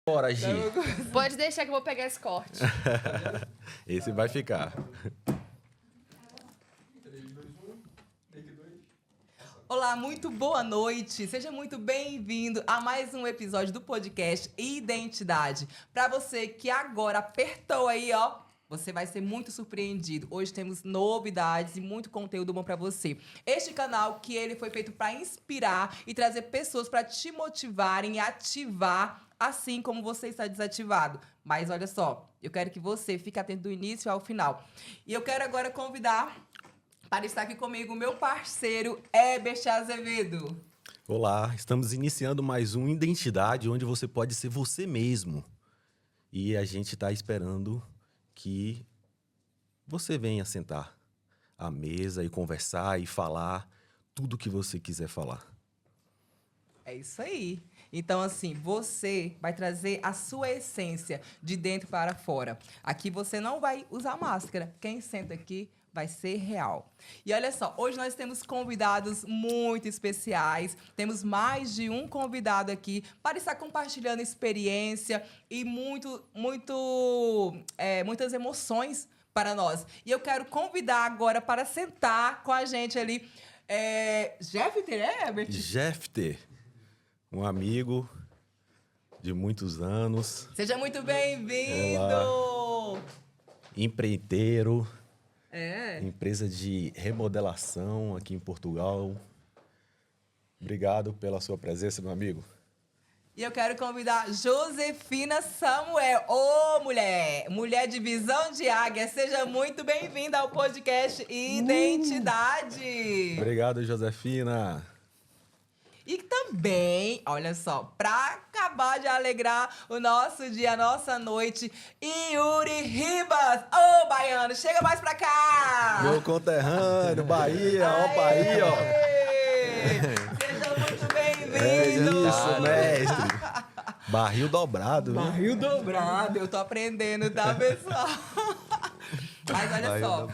Bora, Gi. Pode deixar que eu vou pegar esse corte. Esse vai ficar. Olá, muito boa noite. Seja muito bem-vindo a mais um episódio do podcast Identidade. Para você que agora apertou aí, ó, você vai ser muito surpreendido. Hoje temos novidades e muito conteúdo bom para você. Este canal que ele foi feito para inspirar e trazer pessoas para te motivarem e ativar, assim como você está desativado. Mas olha só, eu quero que você fique atento do início ao final. E eu quero agora convidar para estar aqui comigo o meu parceiro Herbert Azevedo. Olá, estamos iniciando mais um Identidade, onde você pode ser você mesmo. E a gente está esperando que você venha sentar à mesa e conversar e falar tudo o que você quiser falar. É isso aí. Então, assim, você vai trazer a sua essência de dentro para fora. Aqui você não vai usar máscara. Quem senta aqui vai ser real. E olha só, hoje nós temos convidados muito especiais. Temos mais de um convidado aqui para estar compartilhando experiência e muitas emoções para nós. E eu quero convidar agora para sentar com a gente ali. Jeffter, Herbert? Jeffter, um amigo de muitos anos. Seja muito bem-vindo! Empreiteiro. Empresa de remodelação aqui em Portugal. Obrigado pela sua presença, meu amigo. E eu quero convidar Josefina Samuel. Ô, mulher! Mulher de visão de águia. Seja muito bem-vinda ao podcast Identidade. Obrigado, Josefina. E também, olha só, pra acabar de alegrar o nosso dia, a nossa noite, Yuri Ribas. Ô, baiano, chega mais pra cá! Meu conterrâneo, Bahia, ó, Bahia, ó. Seja muito É bem-vindo! isso, mestre. Barril dobrado, viu? Barril dobrado, eu tô aprendendo, tá, pessoal? Mas olha só,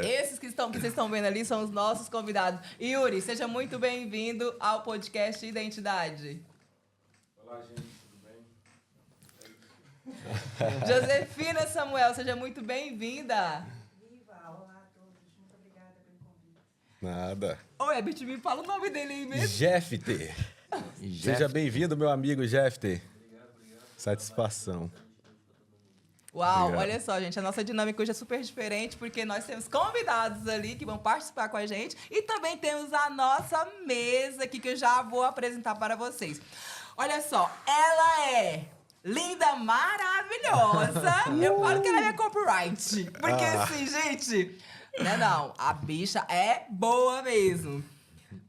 esses que vocês estão vendo ali são os nossos convidados. Yuri, seja muito bem-vindo ao podcast Identidade. Olá, gente, tudo bem? Josefina Samuel, seja muito bem-vinda. Viva! Olá a todos, muito obrigada pelo convite. Nada. Ô, Herbert, me fala o nome dele aí mesmo. Jeffter. Seja bem-vindo, meu amigo Jeffter. Obrigado. Satisfação. Uau, Obrigado. olha só, gente, a nossa dinâmica hoje é super diferente, porque nós temos convidados ali que vão participar com a gente e também temos a nossa mesa aqui que eu já vou apresentar para vocês. Olha só, ela é linda, maravilhosa. Eu falo que ela é minha copyright, porque assim, gente, não, a bicha é boa mesmo.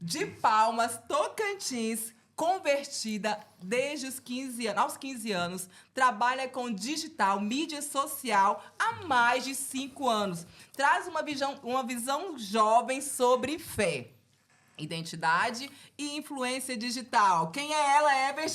De Palmas, Tocantins, convertida desde os 15 anos, aos 15 anos, trabalha com digital, mídia social há mais de 5 anos. Traz uma visão jovem sobre fé, identidade e influência digital. Quem é ela, Herbert?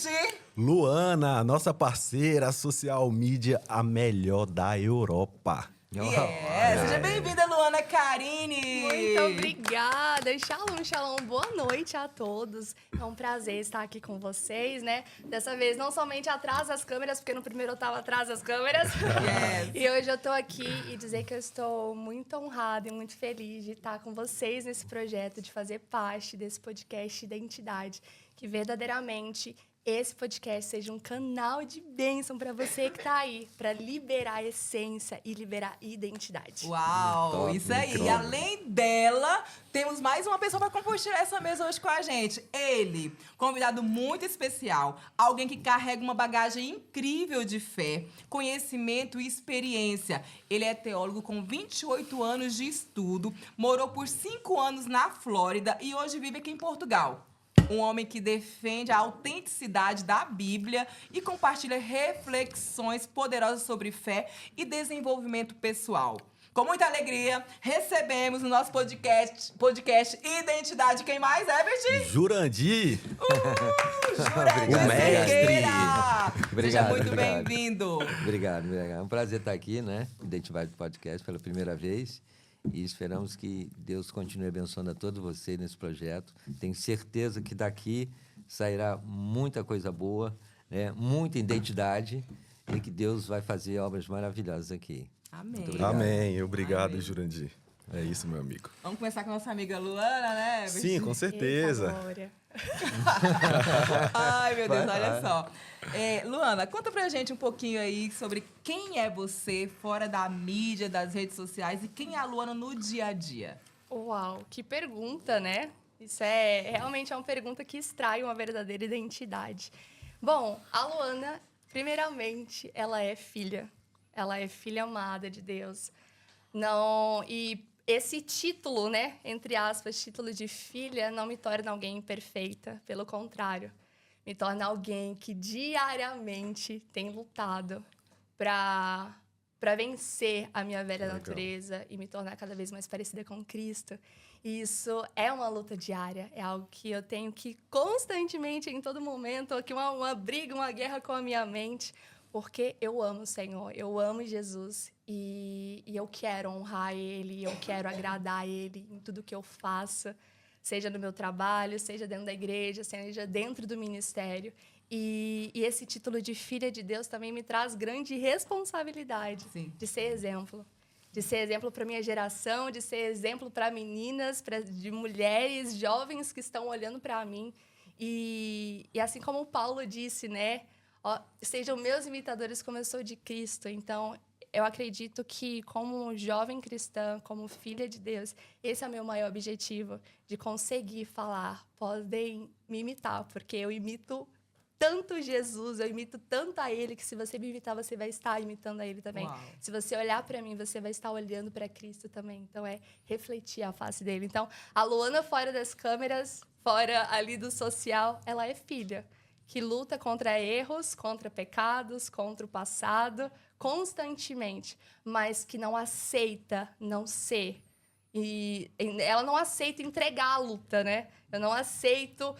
Luana, nossa parceira social media, a melhor da Europa. Seja bem-vinda, Luana Carine. Muito obrigada. Shalom, shalom. Boa noite a todos. É um prazer estar aqui com vocês, né? Dessa vez não somente atrás das câmeras, porque no primeiro eu estava atrás das câmeras. Yes. E hoje eu estou aqui e dizer que eu estou muito honrada e muito feliz de estar com vocês nesse projeto, de fazer parte desse podcast Identidade, que verdadeiramente esse podcast seja um canal de bênção para você que tá aí, para liberar a essência e liberar a identidade. Uau, Top, isso aí. incrível. E além dela, temos mais uma pessoa para compartilhar essa mesa hoje com a gente. Ele, convidado muito especial, alguém que carrega uma bagagem incrível de fé, conhecimento e experiência. Ele é teólogo com 28 anos de estudo, morou por 5 anos na Flórida e hoje vive aqui em Portugal. Um homem que defende a autenticidade da Bíblia e compartilha reflexões poderosas sobre fé e desenvolvimento pessoal. Com muita alegria, recebemos no nosso podcast Identidade. Quem mais, Herbert? Jurandir. Jurandir O mestre. Cerqueira. Seja Obrigado, muito obrigado. bem-vindo. Obrigado. É um prazer estar aqui, né? Identidade Podcast pela primeira vez. E esperamos que Deus continue abençoando a todos vocês nesse projeto. Tenho certeza que daqui sairá muita coisa boa, né? Muita identidade e que Deus vai fazer obras maravilhosas aqui. Amém. Muito obrigado. Amém. Obrigado, Amém. Jurandir. É isso, meu amigo. Vamos começar com a nossa amiga Luana, né? Sim, com certeza. Eita, glória. Ai, meu Deus, olha só. Luana, conta pra gente um pouquinho aí sobre quem é você fora da mídia, das redes sociais e quem é a Luana no dia a dia. Uau, que pergunta, né? Isso realmente é uma pergunta que extrai uma verdadeira identidade. Bom, a Luana, primeiramente, ela é filha. Ela é filha amada de Deus. Não, e esse título, né, entre aspas, título de filha, não me torna alguém imperfeita, pelo contrário. Me torna alguém que diariamente tem lutado para vencer a minha velha Legal. natureza e me tornar cada vez mais parecida com Cristo. E isso é uma luta diária, é algo que eu tenho que constantemente, em todo momento, aqui uma briga, uma guerra com a minha mente, porque eu amo o Senhor, eu amo Jesus e eu quero honrar Ele, eu quero agradar Ele em tudo que eu faça, seja no meu trabalho, seja dentro da igreja, seja dentro do ministério. E esse título de filha de Deus também me traz grande responsabilidade. Sim. De ser exemplo. De ser exemplo para a minha geração, de ser exemplo para meninas, de mulheres jovens que estão olhando para mim. E assim como o Paulo disse, né? Ó, sejam meus imitadores como eu sou de Cristo. Então, eu acredito que, como jovem cristã, como filha de Deus, esse é o meu maior objetivo, de conseguir falar. Podem me imitar, porque eu imito tanto Jesus, eu imito tanto a Ele, que se você me imitar, você vai estar imitando a Ele também. Uau. Se você olhar para mim, você vai estar olhando para Cristo também. Então, é refletir a face dele. Então, a Luana, fora das câmeras, fora ali do social, ela é filha, que luta contra erros, contra pecados, contra o passado, constantemente, mas que não aceita não ser. E ela não aceita entregar a luta, né? Eu não aceito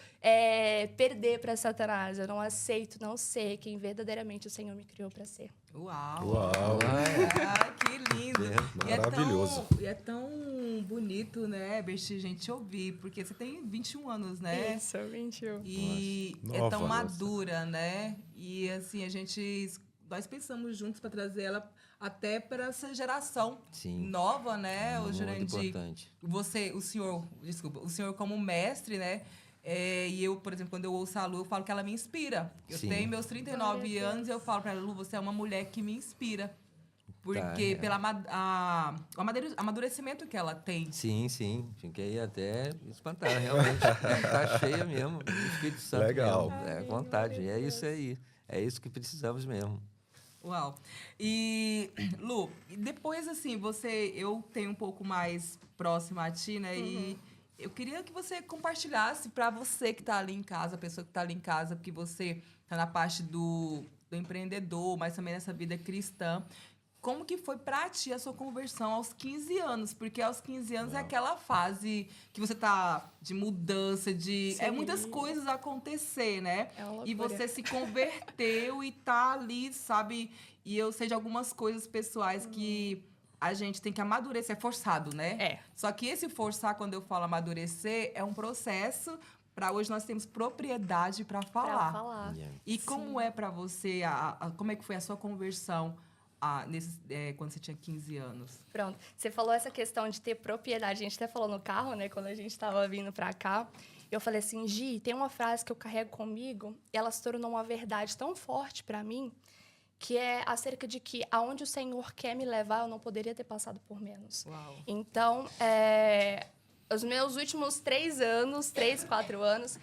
perder para Satanás. Eu não aceito não ser quem verdadeiramente o Senhor me criou para ser. Uau! Uau. Ah, que lindo! Maravilhoso. E é tão bonito, né, Berti, a gente ouvir, porque você tem 21 anos, né? Isso, 21. E Nossa. é tão Nova. madura, né? E assim, nós pensamos juntos para trazer ela até para essa geração Sim. nova, né? O Muito Jurandir, importante. o senhor como mestre, né? E eu, por exemplo, quando eu ouço a Lu, eu falo que ela me inspira. Eu Sim. tenho meus 39 Glória a anos e eu falo para ela, Lu, você é uma mulher que me inspira. Porque é. pelo amadurecimento que ela tem. Sim, sim. Fiquei até espantado, realmente. Tá cheia mesmo. O Espírito Santo Legal. mesmo. Ai, Vontade. glória a É isso aí. É isso que precisamos mesmo. Uau. E, Lu, e depois, assim, eu tenho um pouco mais próxima a ti, né? E eu queria que você compartilhasse para você que está ali em casa, a pessoa que está ali em casa, porque você está na parte do empreendedor, mas também nessa vida cristã. Como que foi pra ti a sua conversão aos 15 anos? Porque aos 15 anos é aquela fase que você tá de mudança, Sim. muitas coisas acontecer, né? É uma E loucura. você se converteu e tá ali, sabe? E eu sei de algumas coisas pessoais que a gente tem que amadurecer, é forçado, né? É. Só que esse forçar, quando eu falo amadurecer, é um processo. Para hoje nós temos propriedade para falar. Pra falar. Yeah. E como é para você, como é que foi a sua conversão quando você tinha 15 anos? Pronto. Você falou essa questão de ter propriedade. A gente até falou no carro, né? Quando a gente estava vindo para cá. Eu falei assim, Gi, tem uma frase que eu carrego comigo e ela se tornou uma verdade tão forte para mim, que é acerca de que aonde o Senhor quer me levar, eu não poderia ter passado por menos. Uau. Então, os meus últimos 3 anos, 3, 4 anos,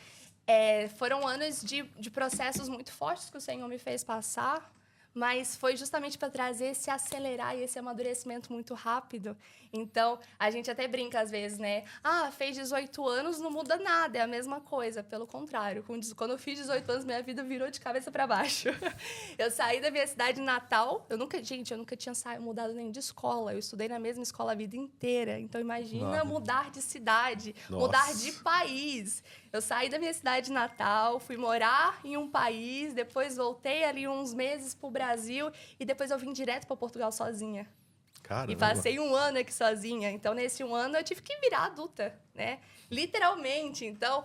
foram anos de processos muito fortes que o Senhor me fez passar, mas foi justamente para trazer esse acelerar e esse amadurecimento muito rápido. Então, a gente até brinca às vezes, né? Ah, fez 18 anos, não muda nada, é a mesma coisa. Pelo contrário, quando eu fiz 18 anos, minha vida virou de cabeça para baixo. Eu saí da minha cidade natal, eu nunca tinha mudado nem de escola, eu estudei na mesma escola a vida inteira. Então, imagina Nossa. mudar de cidade, Nossa. mudar de país. Eu saí da minha cidade natal, fui morar em um país, depois voltei ali uns meses pro Brasil e depois eu vim direto para Portugal sozinha. Caramba. E passei 1 ano aqui sozinha. Então, nesse 1 ano, eu tive que virar adulta, né? Literalmente. Então,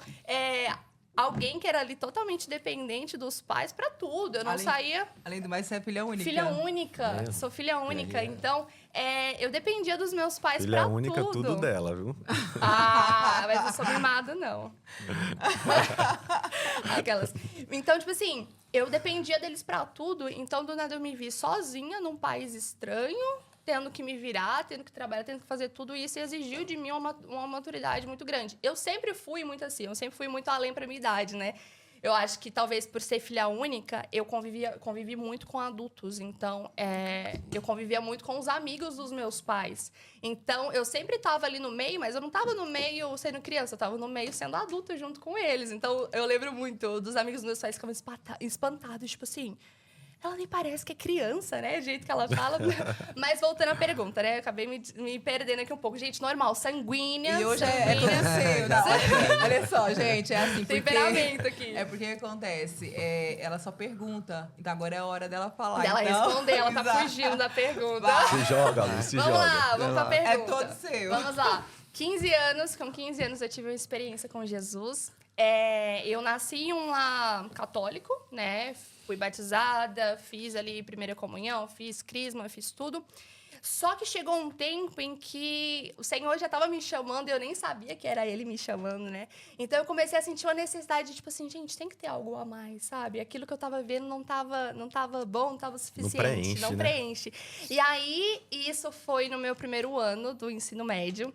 alguém que era ali totalmente dependente dos pais pra tudo. Eu não saía... Além do mais, você é filha única. Filha única. Sou filha única. Então, eu dependia dos meus pais Filha pra única, tudo. tudo dela, viu? Ah, mas eu sou mimada, não. Aquelas. Então, tipo assim, eu dependia deles pra tudo. Então, do nada, eu me vi sozinha num país estranho, tendo que me virar, tendo que trabalhar, tendo que fazer tudo isso. E exigiu de mim uma maturidade muito grande. Eu sempre fui muito assim. Eu sempre fui muito além pra minha idade, né? Eu acho que, talvez, por ser filha única, eu convivi muito com adultos. Então, eu convivia muito com os amigos dos meus pais. Então, eu sempre estava ali no meio, mas eu não estava no meio sendo criança. Eu estava no meio sendo adulta junto com eles. Então, eu lembro muito dos amigos dos meus pais que ficavam espantados. Tipo assim... Ela nem parece que é criança, né? O jeito que ela fala. Mas voltando à pergunta, né? Eu acabei me perdendo aqui um pouco. Gente, normal, sanguínea. E hoje é tudo seu. Não, olha só, gente, é assim. Temperamento aqui. É porque acontece. Ela só pergunta. Então agora é a hora dela falar. Dela então, responder, ela tá exato. fugindo da pergunta. Vai. Se joga, Lu, se Vamos joga. lá, vamos pra pergunta. É todo seu. Vamos lá. 15 anos, com 15 anos eu tive uma experiência com Jesus. Eu nasci em um lar católico, né? Fui batizada, fiz ali primeira comunhão, fiz crisma, fiz tudo. Só que chegou um tempo em que o Senhor já estava me chamando e eu nem sabia que era Ele me chamando, né? Então eu comecei a sentir uma necessidade de, tipo assim, gente, tem que ter algo a mais, sabe? Aquilo que eu estava vendo não tava bom, não estava suficiente. Não preenche. E aí, isso foi no meu primeiro ano do ensino médio.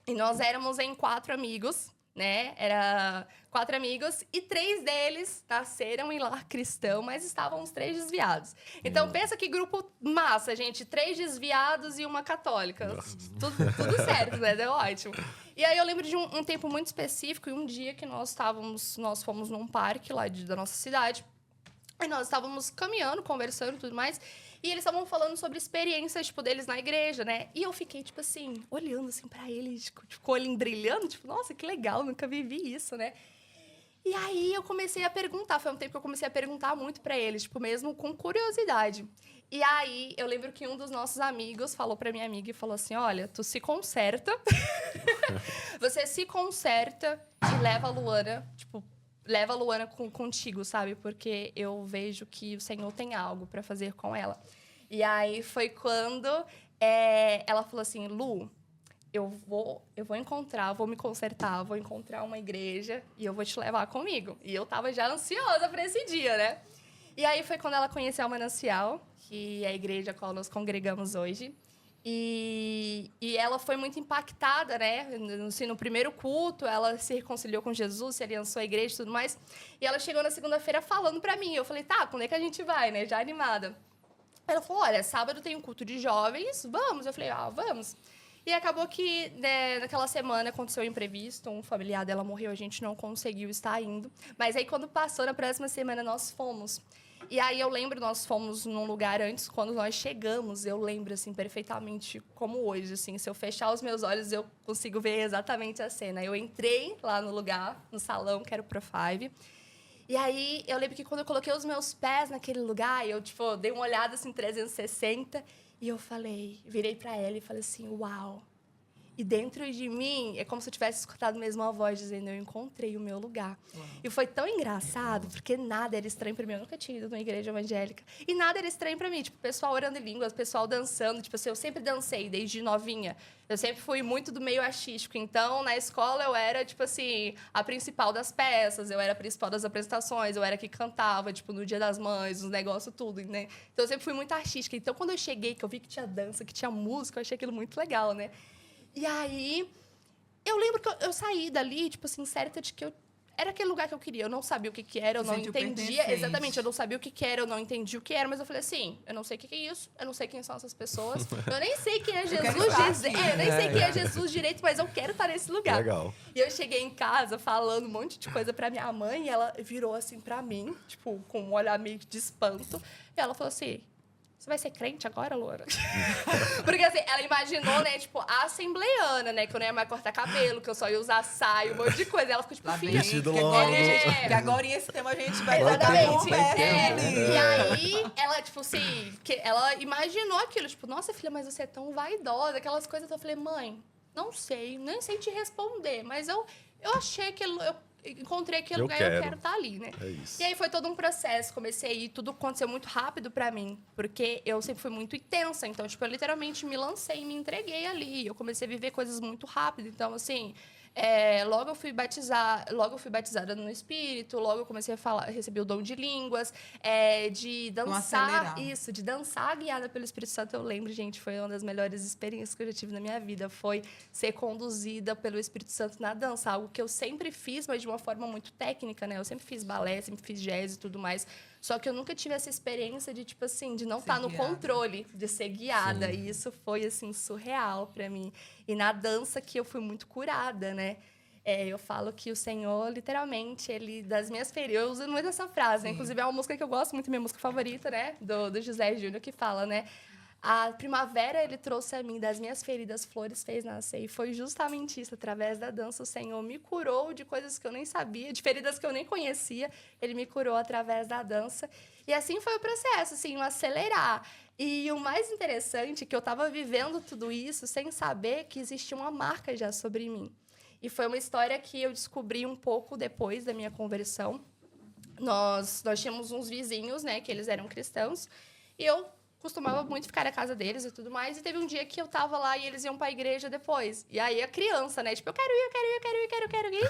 E nós éramos em 4 amigos, né? Era 4 amigos e 3 deles nasceram em lar cristão, mas estavam os 3 desviados. Então, pensa que grupo massa, gente. 3 desviados e uma católica. Tudo certo, né? Deu ótimo. E aí, eu lembro de um tempo muito específico e um dia que nós fomos num parque lá da nossa cidade. E nós estávamos caminhando, conversando e tudo mais. E eles estavam falando sobre experiências, tipo, deles na igreja, né? E eu fiquei, tipo assim, olhando, assim, pra eles, tipo, com o olho brilhando. Tipo, nossa, que legal, nunca vivi isso, né? E aí, eu comecei a perguntar. Foi um tempo que eu comecei a perguntar muito pra eles, tipo, mesmo com curiosidade. E aí, eu lembro que um dos nossos amigos falou pra minha amiga e falou assim, olha, tu se conserta. Você se conserta e leva a Luana, tipo... Leva a Luana contigo, sabe? Porque eu vejo que o Senhor tem algo para fazer com ela. E aí foi quando ela falou assim, Lu, eu vou me consertar, vou encontrar uma igreja e eu vou te levar comigo. E eu tava já ansiosa para esse dia, né? E aí foi quando ela conheceu o Manancial, que é a igreja a qual nós congregamos hoje. E ela foi muito impactada, né? No primeiro culto, ela se reconciliou com Jesus, se aliançou à igreja e tudo mais. E ela chegou na segunda-feira falando pra mim. Eu falei, tá, quando é que a gente vai, né? Já animada. Ela falou, olha, sábado tem um culto de jovens, vamos. Eu falei, vamos. E acabou que, né, naquela semana aconteceu um imprevisto, um familiar dela morreu, a gente não conseguiu estar indo. Mas aí, quando passou, na próxima semana, nós fomos. E aí, eu lembro, nós fomos num lugar antes, quando nós chegamos, eu lembro, assim, perfeitamente como hoje, assim. Se eu fechar os meus olhos, eu consigo ver exatamente a cena. Eu entrei lá no lugar, no salão, que era o Pro5. E aí, eu lembro que quando eu coloquei os meus pés naquele lugar, eu, tipo, dei uma olhada, assim, 360, e eu virei pra ela e falei assim, uau. E dentro de mim, é como se eu tivesse escutado mesmo a voz dizendo, eu encontrei o meu lugar. Uau. E foi tão engraçado, porque nada era estranho pra mim. Eu nunca tinha ido numa igreja evangélica. E nada era estranho pra mim. Tipo, o pessoal orando em línguas, o pessoal dançando. Tipo assim, eu sempre dancei, desde novinha. Eu sempre fui muito do meio artístico. Então, na escola, eu era, tipo assim, a principal das peças. Eu era a principal das apresentações. Eu era a que cantava, tipo, no Dia das Mães, os negócios, tudo, né? Então, eu sempre fui muito artística. Então, quando eu cheguei, que eu vi que tinha dança, que tinha música, eu achei aquilo muito legal, né? E aí, eu lembro que eu saí dali, tipo assim, certa de que era aquele lugar que eu queria. Eu não sabia o que era, eu não entendia. Exatamente, eu não sabia o que era, eu não entendi o que era. Mas eu falei assim, eu não sei o que é isso, eu não sei quem são essas pessoas. Eu nem sei quem é Jesus. Eu nem sei quem é Jesus direito, mas eu quero estar nesse lugar. Legal. E eu cheguei em casa falando um monte de coisa pra minha mãe. E ela virou assim pra mim, tipo, com um olhar meio de espanto. E ela falou assim... Você vai ser crente agora, Loura? Porque, assim, ela imaginou, né, tipo, a assembleiana, né? Que eu não ia mais cortar cabelo, que eu só ia usar saia, um monte de coisa. E ela ficou, tipo, filha... Vestido que longo. Que agora, esse tema, a gente vai Exatamente. E E aí, ela, tipo, assim... ela imaginou aquilo, tipo, nossa, filha, mas você é tão vaidosa. Aquelas coisas. Eu falei, mãe, não sei, nem sei te responder. Mas eu achei que... encontrei aquele Eu lugar e eu quero. quero estar ali, né? É isso. E aí foi todo um processo. Comecei a ir, tudo aconteceu muito rápido pra mim, porque eu sempre fui muito intensa. Então, tipo, eu literalmente me lancei e me entreguei ali. Eu comecei a viver coisas muito rápido. Então, assim, logo eu fui batizada no Espírito, logo eu comecei a falar, recebi o dom de línguas, de dançar. acelerar. Isso, de dançar guiada pelo Espírito Santo. Eu lembro, gente, foi uma das melhores experiências que eu já tive na minha vida. Foi ser conduzida pelo Espírito Santo na dança, algo que eu sempre fiz, mas de uma forma muito técnica, né? Eu sempre fiz balé, sempre fiz jazz e tudo mais. Só que eu nunca tive essa experiência de, tipo assim, de não Ser estar no guiada. controle, de ser guiada. E isso foi, assim, surreal pra mim. E na dança que eu fui muito curada, né? Eu falo que o Senhor, literalmente, ele, das minhas feridas, eu uso muito essa frase, né? Sim. Inclusive, é uma música que eu gosto muito, minha música favorita, né? Do José Júnior, que fala, né? A primavera ele trouxe a mim, das minhas feridas, flores fez nascer. E foi justamente isso, através da dança, o Senhor me curou de coisas que eu nem sabia, de feridas que eu nem conhecia. Ele me curou através da dança. E assim foi o processo, assim, um acelerar. E o mais interessante é que eu estava vivendo tudo isso sem saber que existia uma marca já sobre mim. E foi uma história que eu descobri um pouco depois da minha conversão. Nós tínhamos uns vizinhos, né, que eles eram cristãos. E eu costumava muito ficar na casa deles e tudo mais. E teve um dia que eu tava lá e eles iam pra igreja depois. E aí a criança, né? Tipo, eu quero ir.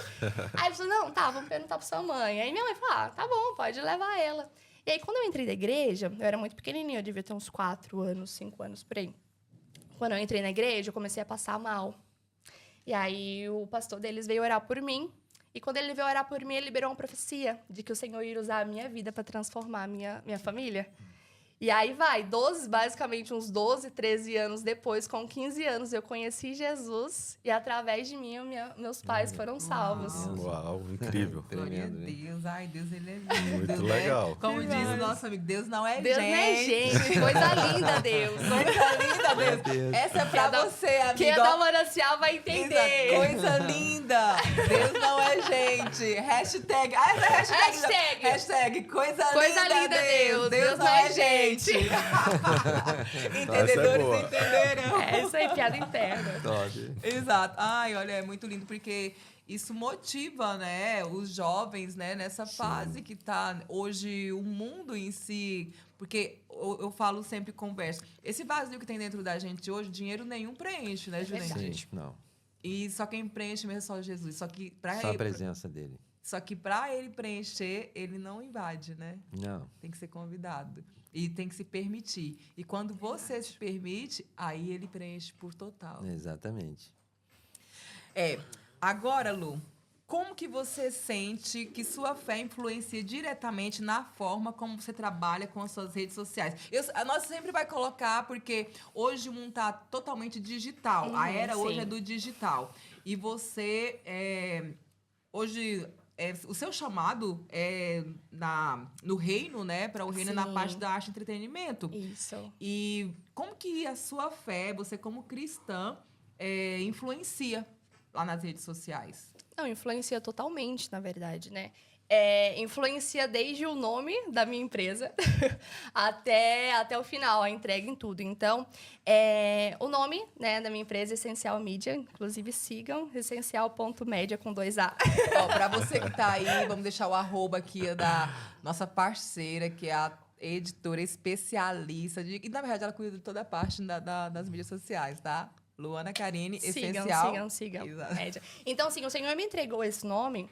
Aí eles falaram, não, tá, vamos perguntar pra sua mãe. Aí minha mãe falou, tá bom, pode levar ela. E aí quando eu entrei na igreja, eu era muito pequenininha, eu devia ter uns 4 anos, 5 anos por aí. Quando eu entrei na igreja, eu comecei a passar mal. E aí o pastor deles veio orar por mim. E quando ele veio orar por mim, ele liberou uma profecia de que o Senhor ia usar a minha vida para transformar a minha família. E aí basicamente uns 12, 13 anos depois, com 15 anos, eu conheci Jesus e através de mim, meus pais foram salvos. Uau, incrível. Glória a Tremendo, né? Deus. Ai, Deus, ele é lindo, Muito né? legal. Como diz o nosso amigo, Deus não é Deus gente. não é gente, coisa linda, Deus. Coisa linda, Deus. Essa é pra você, amigo. Quem é da Morancial vai entender. Coisa linda. Deus não é gente. Hashtag. Ah, essa é hashtag. Hashtag. Coisa Linda, Deus. Deus não é gente. Entendedores boa. entenderam. Isso aí, piada interna. Top. Exato. Ai, olha, é muito lindo porque isso motiva, né, os jovens, né, nessa fase que tá hoje o mundo em si, porque eu falo sempre, converso, esse vazio que tem dentro da gente hoje, dinheiro nenhum preenche, né, Juliette? Sim, não. E só quem preenche mesmo é só Jesus. Só que Só a presença dele. Só que para ele preencher, ele não invade, né? Não. Tem que ser convidado. E tem que se permitir. E quando você se permite, aí ele preenche por total. Exatamente. Agora, Lu, como que você sente que sua fé influencia diretamente na forma como você trabalha com as suas redes sociais? Nós sempre vai colocar, porque hoje o mundo está totalmente digital. A era hoje sim. é do digital. E você, hoje... o seu chamado é no reino, né? Para o reino é na Sim. parte da arte e entretenimento. Isso. E como que a sua fé, você como cristã, influencia lá nas redes sociais? Não, influencia totalmente, na verdade, né? Influencia desde o nome da minha empresa até o final, a entrega em tudo. Então, o nome, né, da minha empresa é Essencial Mídia, inclusive sigam, essencial.media com 2A. Ó, para você que tá aí, vamos deixar o arroba aqui da nossa parceira, que é a editora especialista. E, na verdade, ela cuida de toda a parte das mídias sociais, tá? Luana Carine, Essencial. Sigam. Exato. Média. Então, sim, o Senhor me entregou esse nome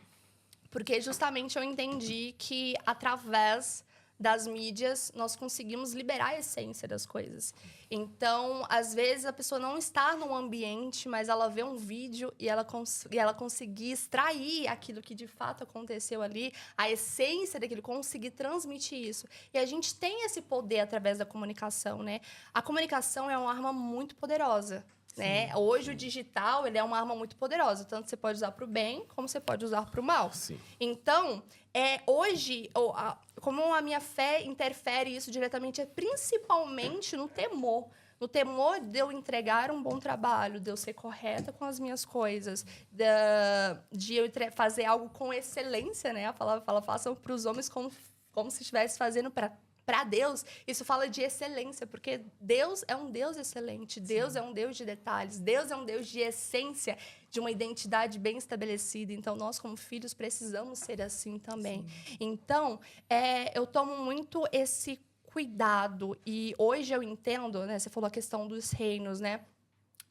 porque justamente eu entendi que através das mídias nós conseguimos liberar a essência das coisas. Então, às vezes a pessoa não está num ambiente, mas ela vê um vídeo e ela conseguir extrair aquilo que de fato aconteceu ali, a essência daquilo, conseguir transmitir isso. E a gente tem esse poder através da comunicação, né? A comunicação é uma arma muito poderosa. Né? Hoje o digital ele é uma arma muito poderosa, tanto você pode usar para o bem como você pode usar para o mal. Sim. Então, hoje, como a minha fé interfere isso diretamente, é principalmente no temor. No temor de eu entregar um bom trabalho, de eu ser correta com as minhas coisas, de eu fazer algo com excelência, né? A palavra fala, façam para os homens como se estivesse fazendo para Para Deus, isso fala de excelência, porque Deus é um Deus excelente, Deus é um Deus de detalhes, Deus é um Deus de essência, de uma identidade bem estabelecida. Então, nós, como filhos, precisamos ser assim também. Então, eu tomo muito esse cuidado, e hoje eu entendo, né? Você falou a questão dos reinos, né?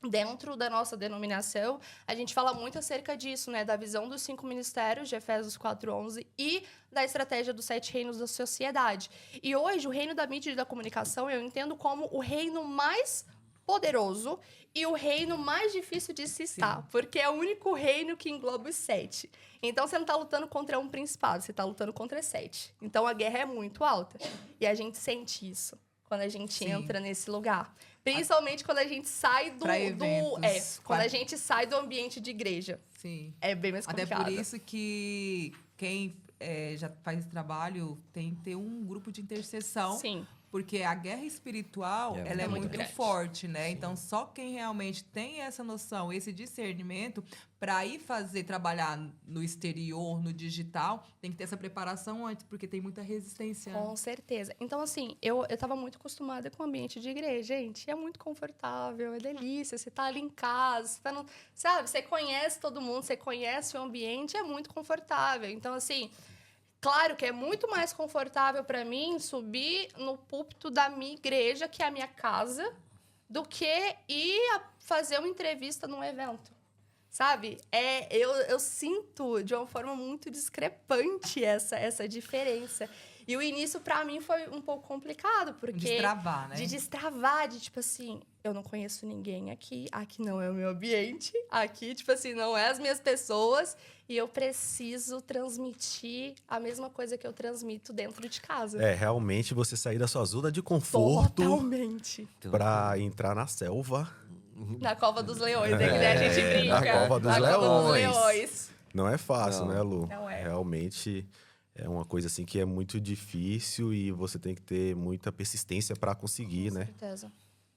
Dentro da nossa denominação, a gente fala muito acerca disso, né? Da visão dos 5 ministérios de Efésios 4:11 e da estratégia dos 7 reinos da sociedade. E hoje, o reino da mídia e da comunicação eu entendo como o reino mais poderoso e o reino mais difícil de se estar, porque é o único reino que engloba os 7. Então, você não está lutando contra um principado, você está lutando contra 7. Então, a guerra é muito alta. E a gente sente isso quando a gente entra nesse lugar. Principalmente quando a gente sai quando a gente sai do ambiente de igreja. Sim. É bem mais Até complicado. por isso que quem já faz esse trabalho tem que ter um grupo de intercessão. Sim. Porque a guerra espiritual, ela é muito muito grande. forte, né? Sim. Então, só quem realmente tem essa noção, esse discernimento, para ir trabalhar no exterior, no digital, tem que ter essa preparação antes, porque tem muita resistência. Com certeza. Então, assim, eu tava muito acostumada com o ambiente de igreja, gente. É muito confortável, é delícia. Você tá ali em casa, você tá no... Sabe? Você conhece todo mundo, você conhece o ambiente, é muito confortável. Então, assim... Claro que é muito mais confortável para mim subir no púlpito da minha igreja, que é a minha casa, do que ir fazer uma entrevista num evento. Sabe? Eu sinto de uma forma muito discrepante essa diferença. E o início, para mim, foi um pouco complicado, porque... Destravar, né? De destravar, de tipo assim, eu não conheço ninguém aqui não é o meu ambiente, aqui, tipo assim, não é as minhas pessoas, e eu preciso transmitir a mesma coisa que eu transmito dentro de casa. Realmente você sair da sua zona de conforto Totalmente. pra entrar na selva. Na cova dos leões, né? Que daí a gente brinca. na cova dos Na cova dos leões. leões. Não é fácil, Não. né, Lu? Não é. Realmente é uma coisa assim que é muito difícil e você tem que ter muita persistência para conseguir, Com né? certeza.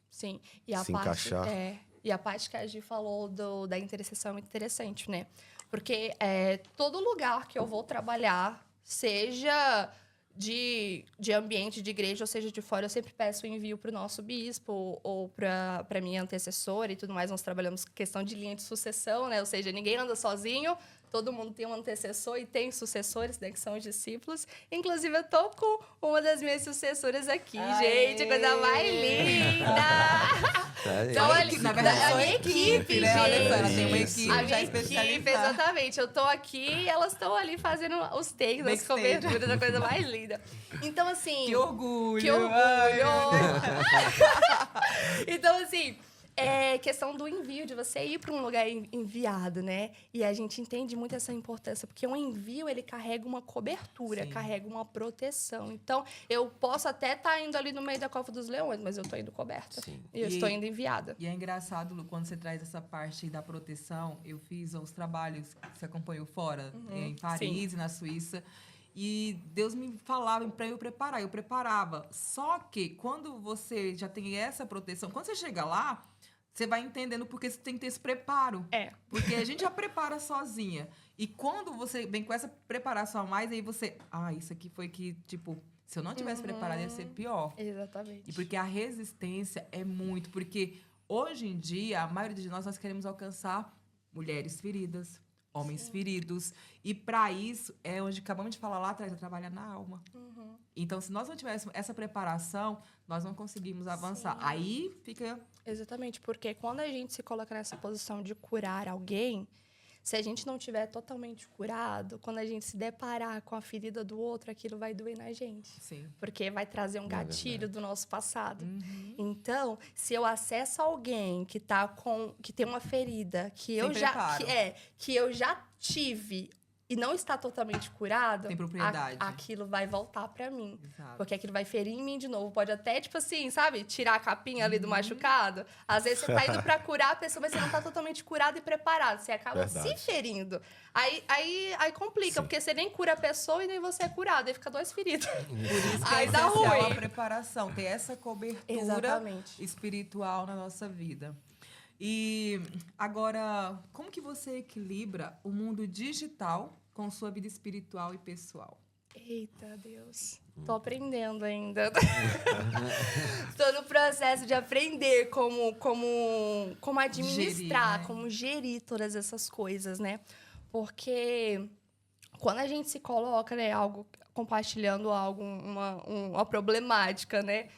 Sim. E a Se parte, encaixar. E a parte que a Gi falou da intercessão é muito interessante, né? Porque todo lugar que eu vou trabalhar, seja de ambiente de igreja, ou seja, de fora, eu sempre peço o envio para o nosso bispo ou para minha antecessora e tudo mais. Nós trabalhamos questão de linha de sucessão, né? Ou seja, ninguém anda sozinho, todo mundo tem um antecessor e tem sucessores, né? Que são os discípulos. Inclusive, eu tô com uma das minhas sucessoras aqui, gente. Coisa mais linda! Então, Na verdade, a são minha equipe, né? Olha só, ela tem uma Isso. equipe a já minha equipe, especializada. exatamente. Eu tô aqui e elas estão ali fazendo os takes, as Backstage. coberturas, a coisa mais linda. Então, assim... Que orgulho! Que orgulho! Então, assim, questão do envio, de você ir para um lugar enviado, né? E a gente entende muito essa importância, porque um envio, ele carrega uma cobertura, Sim. carrega uma proteção. Então, eu posso até estar indo ali no meio da cova dos leões, mas eu tô indo coberta. Sim. E eu estou indo enviada. E é engraçado, Lu, quando você traz essa parte da proteção. Eu fiz os trabalhos que você acompanhou fora, em Paris e na Suíça. E Deus me falava para eu preparar, eu preparava. Só que quando você já tem essa proteção, quando você chega lá, você vai entendendo porque você tem que ter esse preparo. Porque a gente já prepara sozinha. E quando você vem com essa preparação a mais, aí você... isso aqui foi que, tipo... Se eu não tivesse preparado, ia ser pior. Exatamente. E porque a resistência é muito... Porque hoje em dia, a maioria de nós queremos alcançar mulheres feridas, homens feridos. E para isso, é onde acabamos de falar lá atrás, é trabalhar na alma. Então, se nós não tivéssemos essa preparação, nós não conseguimos avançar. Aí fica... Exatamente, porque quando a gente se coloca nessa posição de curar alguém, se a gente não tiver totalmente curado, quando a gente se deparar com a ferida do outro, aquilo vai doer na gente. Sim. Porque vai trazer um gatilho do nosso passado. Uhum. Então, se eu acesso alguém que tem uma ferida que eu já tive e não está totalmente curado, Tem propriedade. aquilo vai voltar para mim. Exato. Porque aquilo vai ferir em mim de novo. Pode até, tipo assim, sabe? Tirar a capinha ali do machucado. Às vezes você tá indo pra curar a pessoa, mas você não tá totalmente curado e preparado. Você acaba Verdade. se ferindo. Aí complica, porque você nem cura a pessoa e nem você é curado. Aí fica dois feridos. Por isso que Aí é dá essencial ruim. a preparação, ter essa cobertura Exatamente. espiritual na nossa vida. E agora, como que você equilibra o mundo digital com sua vida espiritual e pessoal? Eita, Deus. Tô aprendendo ainda. Tô no processo de aprender como administrar, Gerir, né? como gerir todas essas coisas, né? Porque quando a gente se coloca, né, compartilhando uma problemática, né?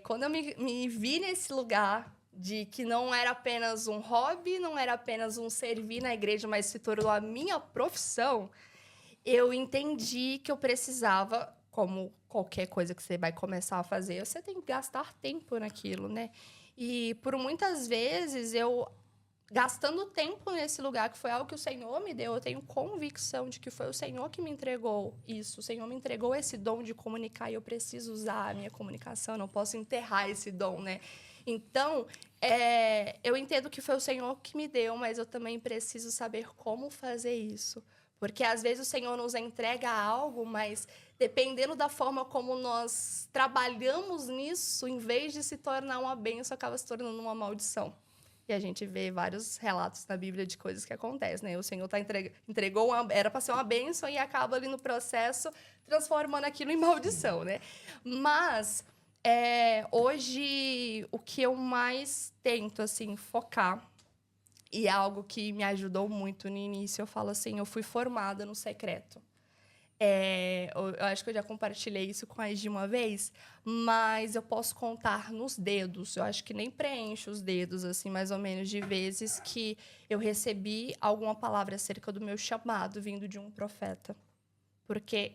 Quando eu me vi nesse lugar de que não era apenas um hobby, não era apenas um servir na igreja, mas se tornou a minha profissão, eu entendi que eu precisava, como qualquer coisa que você vai começar a fazer, você tem que gastar tempo naquilo, né? E por muitas vezes gastando tempo nesse lugar, que foi algo que o Senhor me deu, eu tenho convicção de que foi o Senhor que me entregou isso. O Senhor me entregou esse dom de comunicar e eu preciso usar a minha comunicação, eu não posso enterrar esse dom, né? Então, eu entendo que foi o Senhor que me deu, mas eu também preciso saber como fazer isso. Porque, às vezes, o Senhor nos entrega algo, mas dependendo da forma como nós trabalhamos nisso, em vez de se tornar uma bênção, acaba se tornando uma maldição. E a gente vê vários relatos na Bíblia de coisas que acontecem, né? O Senhor entregou era para ser uma bênção e acaba ali no processo transformando aquilo em maldição, né? Mas hoje o que eu mais tento assim focar, e é algo que me ajudou muito no início, eu falo assim, eu fui formada no secreto. Eu acho que eu já compartilhei isso com a Egi uma vez, mas eu posso contar nos dedos. Eu acho que nem preencho os dedos, assim, mais ou menos, de vezes que eu recebi alguma palavra acerca do meu chamado vindo de um profeta. Porque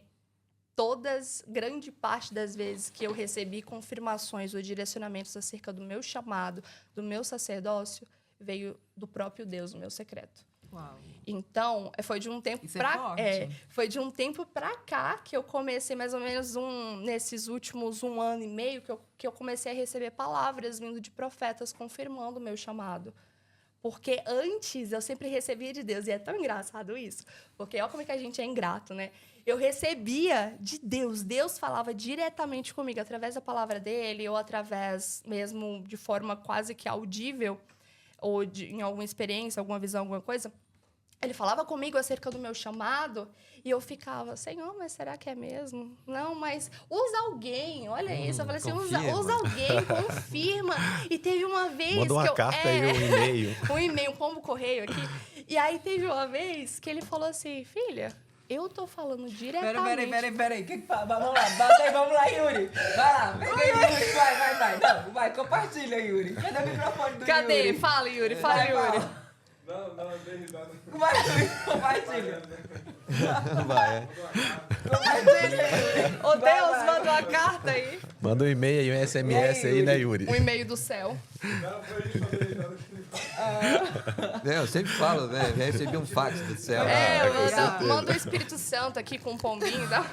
grande parte das vezes que eu recebi confirmações ou direcionamentos acerca do meu chamado, do meu sacerdócio, veio do próprio Deus, no meu secreto. Uau. Então, foi de um tempo Isso é forte. foi de um tempo para cá que eu comecei, mais ou menos nesses últimos 1 ano e meio, que eu comecei a receber palavras vindo de profetas confirmando o meu chamado. Porque antes eu sempre recebia de Deus, e é tão engraçado isso, porque olha como é que a gente é ingrato, né? Eu recebia de Deus, Deus falava diretamente comigo, através da palavra dele, ou através mesmo de forma quase que audível, ou em alguma experiência, alguma visão, alguma coisa. Ele falava comigo acerca do meu chamado e eu ficava, Senhor, mas será que é mesmo? Não, mas usa alguém, olha isso. Eu falei assim, usa alguém, confirma. E teve uma vez Manda uma carta aí, um e-mail. Um e-mail, um pombo correio aqui. E aí teve uma vez que ele falou assim, filha, eu tô falando diretamente... Peraí. O que fala? Vamos lá, bota aí, vamos lá, Yuri. Vai lá, pega aí, Yuri, vai. Não, vai, compartilha, Yuri. Cadê o microfone do Cadê? Yuri? Fala, Yuri, fala, Yuri. Fala. Não, dei risada. Vai, Yuri, compartilha. Vai. Compartilha, Yuri. Ô, Deus, manda uma carta aí. Manda um e-mail aí, um SMS aí, né, Yuri? Um e-mail do céu. Não, foi isso, eu dei risada. Eu sempre falo, né? Já recebi um fax do céu. Manda o Espírito Santo aqui com um pombinho, tá?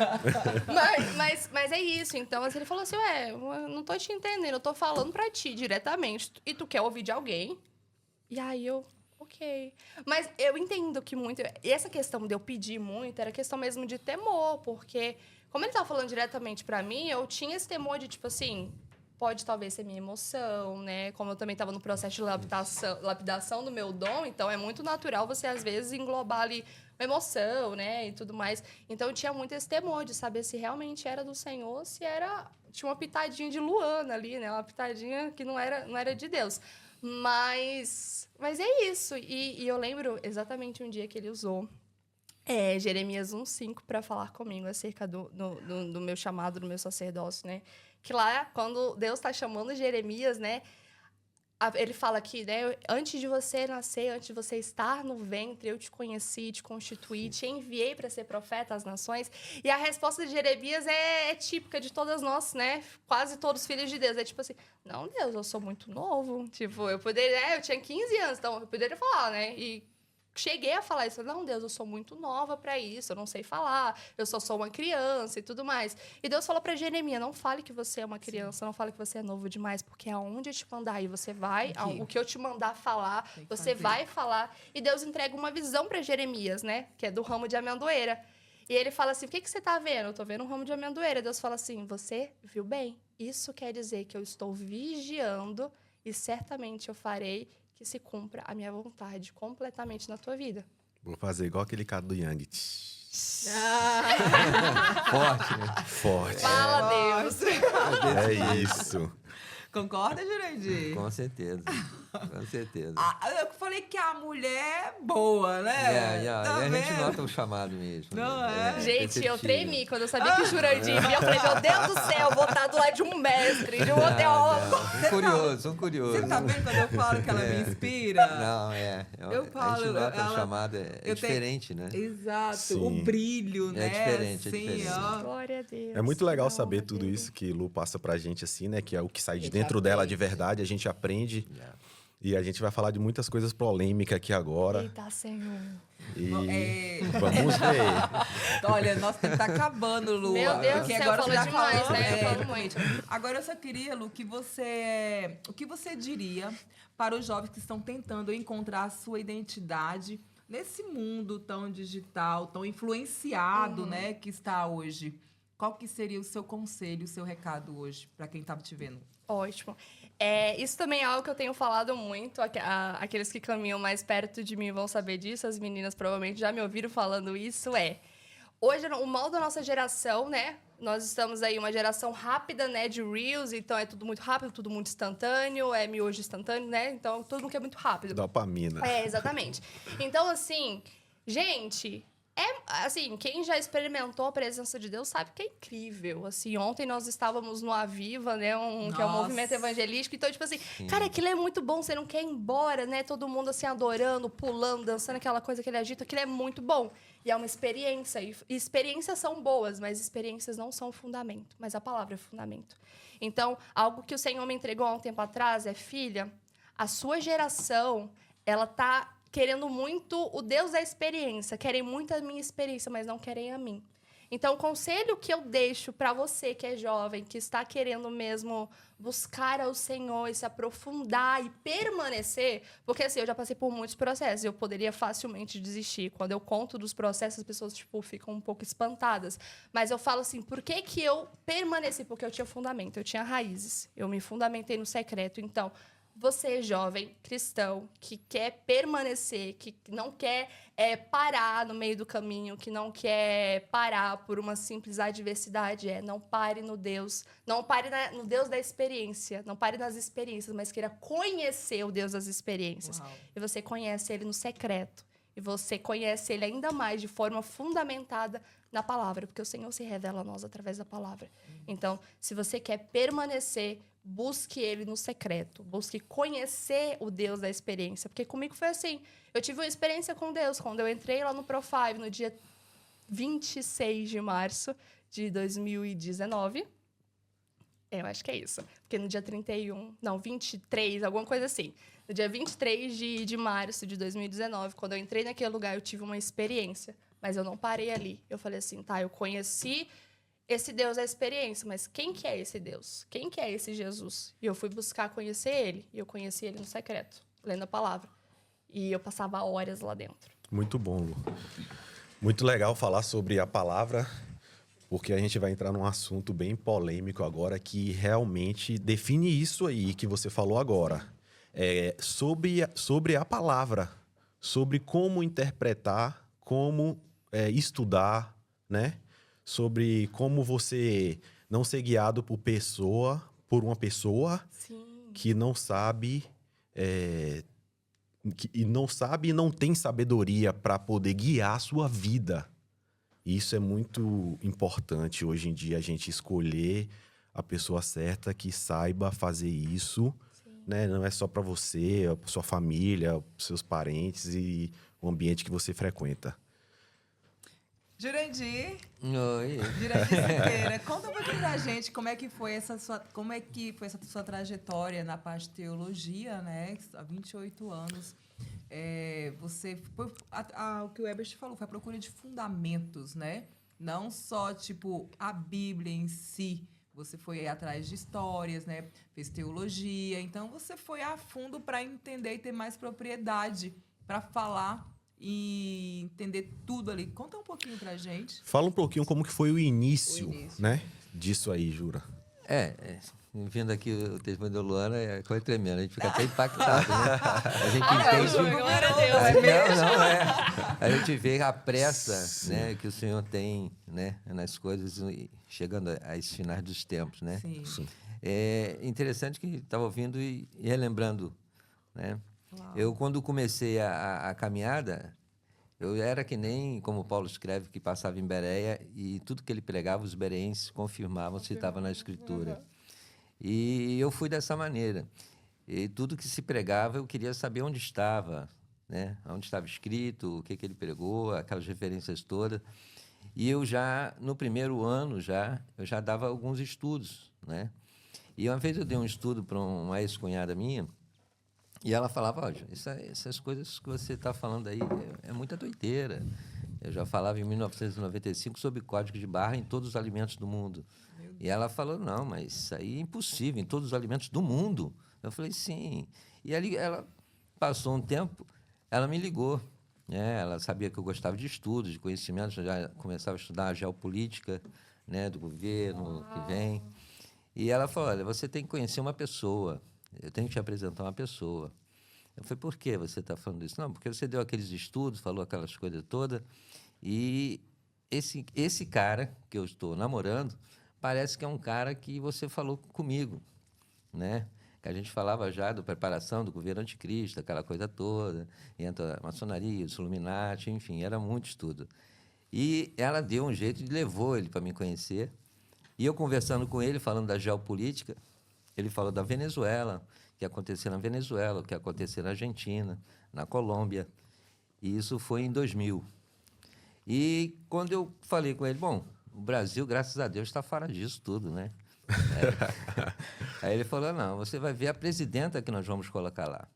mas é isso. Então, assim, ele falou assim, eu não tô te entendendo, eu tô falando pra ti diretamente. E tu quer ouvir de alguém? E aí ok. Mas eu entendo que muito... E essa questão de eu pedir muito era questão mesmo de temor, porque como ele tava falando diretamente pra mim, eu tinha esse temor de, tipo assim... Pode talvez ser minha emoção, né? Como eu também estava no processo de lapidação do meu dom, então é muito natural você, às vezes, englobar ali uma emoção, né? E tudo mais. Então, eu tinha muito esse temor de saber se realmente era do Senhor, se era... Tinha uma pitadinha de Luana ali, né? Uma pitadinha que não era de Deus. Mas é isso. E eu lembro exatamente um dia que ele usou Jeremias 1:5 para falar comigo acerca do meu chamado, do meu sacerdócio, né? Que lá, quando Deus está chamando Jeremias, né? Ele fala aqui, né? Antes de você nascer, antes de você estar no ventre, eu te conheci, te constituí, te enviei para ser profeta às nações. E a resposta de Jeremias é típica de todas nós, né? Quase todos os filhos de Deus. É tipo assim, não, Deus, eu sou muito novo. Tipo, eu tinha 15 anos, então eu poderia falar, né? E cheguei a falar isso. Não, Deus, eu sou muito nova para isso, eu não sei falar, eu só sou uma criança e tudo mais. E Deus falou para Jeremias, não fale que você é uma criança, não fale que você é novo demais, porque aonde eu te mandar, e você vai, o que eu te mandar falar, você vai falar. E Deus entrega uma visão para Jeremias, né? Que é do ramo de amendoeira. E ele fala assim, o que você tá vendo? Eu tô vendo um ramo de amendoeira. Deus fala assim, você viu bem? Isso quer dizer que eu estou vigiando e certamente eu farei que se cumpra a minha vontade completamente na tua vida. Vou fazer igual aquele cara do Yang. Forte, né? Forte. Fala, Deus. É isso. Concorda, Jurandir? Com certeza. Com certeza. Eu falei que a mulher é boa, né? E Tá a gente vendo? nota o chamado mesmo. Não né? é? Gente, eu perceptível. tremi quando eu sabia que Jurandir vinha. Eu falei, meu Deus do céu, vou estar do lado de um mestre, de um teólogo. Um curioso. Você tá vendo quando eu falo que ela me inspira? Não, Eu falo, a gente nota ela- o chamado, é eu tenho- diferente, né? Exato, Sim. o brilho, É né? diferente, é Assim, diferente. ó. Glória a Deus. É muito legal Não, saber tudo dele. isso que Lu passa pra gente, assim, né? Que é o que sai de gente dentro dela aprende. de verdade, a gente aprende. Yeah. E a gente vai falar de muitas coisas polêmicas aqui agora. Eita, Senhor. E É, vamos ver. olha, nosso tempo tá acabando, Lu. Meu Deus do Porque céu, agora falou você tá demais, falando, né? Eu é. falo muito. Agora eu só queria, Lu, que o que você diria para os jovens que estão tentando encontrar a sua identidade nesse mundo tão digital, tão influenciado, né, que está hoje? Qual que seria o seu conselho, o seu recado hoje para quem estava te vendo? Ótimo. Isso também é algo que eu tenho falado muito. Aqueles que caminham mais perto de mim vão saber disso. As meninas provavelmente já me ouviram falando isso. Hoje, o mal da nossa geração, né? Nós estamos aí uma geração rápida, né? De Reels. Então, é tudo muito rápido, tudo muito instantâneo. É miojo instantâneo, né? Então, tudo que é muito rápido. Dopamina. Exatamente. Então, assim, gente... assim, quem já experimentou a presença de Deus sabe que é incrível. Assim, ontem nós estávamos no Aviva, né? Que é um Nossa. movimento evangelístico. Então, tipo assim, Sim. cara, aquilo é muito bom. Você não quer ir embora, né? Todo mundo, assim, adorando, pulando, dançando, aquela coisa que ele agita. Aquilo é muito bom. E é uma experiência. E experiências são boas, mas experiências não são fundamento. Mas a palavra é fundamento. Então, algo que o Senhor me entregou há um tempo atrás é, filha, a sua geração, ela tá querendo muito o Deus da experiência. Querem muito a minha experiência, mas não querem a mim. Então, o conselho que eu deixo para você que é jovem, que está querendo mesmo buscar ao Senhor e se aprofundar e permanecer, porque assim, eu já passei por muitos processos, eu poderia facilmente desistir. Quando eu conto dos processos, as pessoas tipo ficam um pouco espantadas. Mas eu falo assim, por que que eu permaneci? Porque eu tinha fundamento, eu tinha raízes. Eu me fundamentei no secreto. Então, você, jovem cristão, que quer permanecer, que não quer parar no meio do caminho, que não quer parar por uma simples adversidade, não pare no Deus, não pare no Deus da experiência, não pare nas experiências, mas queira conhecer o Deus das experiências. Uau. E você conhece Ele no secreto. E você conhece Ele ainda mais de forma fundamentada na palavra, porque o Senhor se revela a nós através da palavra. Então, se você quer permanecer, busque Ele no secreto. Busque conhecer o Deus da experiência. Porque comigo foi assim. Eu tive uma experiência com Deus quando eu entrei lá no Pro5 no dia 26 de março de 2019. Eu acho que é isso. Porque no dia 23, alguma coisa assim. No dia 23 de março de 2019, quando eu entrei naquele lugar, eu tive uma experiência. Mas eu não parei ali. Eu falei assim, tá, eu conheci esse Deus da experiência, mas quem que é esse Deus? Quem que é esse Jesus? E eu fui buscar conhecer Ele. E eu conheci Ele no secreto, lendo a palavra. E eu passava horas lá dentro. Muito bom, Lu. Muito legal falar sobre a palavra, porque a gente vai entrar num assunto bem polêmico agora que realmente define isso aí que você falou agora. Sobre a palavra, sobre como interpretar, como estudar, né? Sobre como você não ser guiado por uma pessoa Sim. que não sabe e não tem sabedoria para poder guiar a sua vida. Isso é muito importante hoje em dia, a gente escolher a pessoa certa que saiba fazer isso, né? Não é só para você, a sua família, seus parentes e o ambiente que você frequenta. Jurandir. Oi. Jurandir Siqueira, conta um pouquinho pra gente como é que foi essa sua trajetória na parte de teologia, né? Há 28 anos. Você foi, o que o Ebert falou, foi a procura de fundamentos, né? Não só, tipo, a Bíblia em si. Você foi atrás de histórias, né? Fez teologia. Então, você foi a fundo para entender e ter mais propriedade para falar e entender tudo ali. Conta um pouquinho pra gente. Fala um pouquinho como que foi o início, O início. né? Disso aí, Jura. vindo aqui o testemunho da Luana, foi tremendo. A gente fica até impactado, né? A gente entende... Glória a Deus. Não é. A gente vê a pressa, né, que o Senhor tem, né, nas coisas, chegando a esses finais dos tempos, né? Sim. Sim. É interessante que estava ouvindo e relembrando, né? Uau. Eu, quando comecei a caminhada, eu era que nem, como Paulo escreve, que passava em Bereia e tudo que ele pregava, os bereenses confirmavam se estava na Escritura. E eu fui dessa maneira. E tudo que se pregava, eu queria saber onde estava, né? Onde estava escrito, o que ele pregou, aquelas referências todas. E eu já, no primeiro ano, eu já dava alguns estudos, né? E uma vez eu dei um estudo para uma ex-cunhada minha, e ela falava, olha, essas coisas que você está falando aí é muita doideira. Eu já falava em 1995 sobre código de barra em todos os alimentos do mundo. E ela falou, não, mas isso aí é impossível, em todos os alimentos do mundo. Eu falei, sim. E ali ela passou um tempo, ela me ligou. Né? Ela sabia que eu gostava de estudos, de conhecimentos, já começava a estudar a geopolítica, né, do governo que vem. E ela falou, olha, você tem que conhecer uma pessoa, eu tenho que te apresentar uma pessoa. Eu falei, por que você está falando isso? Não, porque você deu aqueles estudos, falou aquelas coisas todas, e esse cara que eu estou namorando parece que é um cara que você falou comigo, né? Que a gente falava já da preparação do governo anticristo, aquela coisa toda, entra a maçonaria, os Illuminati, enfim, era muito estudo. E ela deu um jeito e levou ele para me conhecer. E eu conversando com ele, falando da geopolítica, ele falou da Venezuela, o que aconteceu na Venezuela, o que aconteceu na Argentina, na Colômbia. E isso foi em 2000. E quando eu falei com ele, bom, o Brasil, graças a Deus, está fora disso tudo, né? Aí ele falou, não, você vai ver a presidenta que nós vamos colocar lá.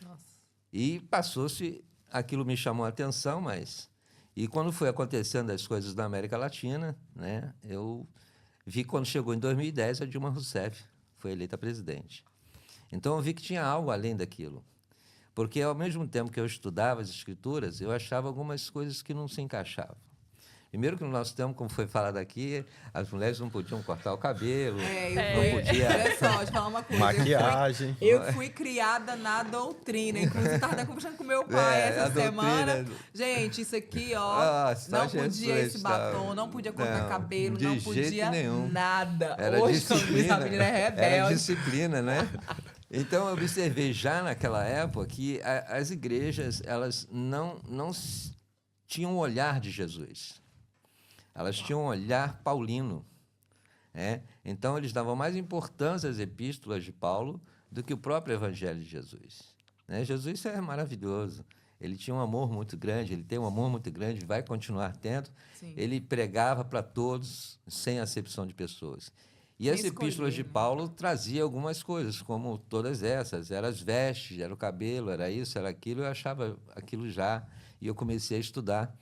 Nossa. E passou-se, aquilo me chamou a atenção, mas... E quando foi acontecendo as coisas da América Latina, né, eu vi que quando chegou em 2010, a Dilma Rousseff foi eleita presidente. Então, eu vi que tinha algo além daquilo. Porque, ao mesmo tempo que eu estudava as escrituras, eu achava algumas coisas que não se encaixavam. Primeiro que no nosso tempo, como foi falado aqui, as mulheres não podiam cortar o cabelo, não podia... Olha só, deixa eu falar uma coisa. Maquiagem. Eu fui criada na doutrina. Inclusive, estava até conversando com meu pai essa semana. Gente, isso aqui, ó, não podia esse batom, não podia cortar cabelo, de não jeito podia nenhum. nada. Era Hoje, disciplina. a menina é Era rebelde. disciplina, né? Então, eu observei já naquela época que as igrejas, elas não tinham o olhar de Jesus. Elas tinham um olhar paulino. Né? Então, eles davam mais importância às epístolas de Paulo do que o próprio Evangelho de Jesus. Né? Jesus é maravilhoso. Ele tinha um amor muito grande, ele tem um amor muito grande, vai continuar tendo. Sim. Ele pregava para todos, sem acepção de pessoas. E as epístolas de Paulo traziam algumas coisas, como todas essas. Eram as vestes, era o cabelo, era isso, era aquilo. Eu achava aquilo já, e eu comecei a estudar.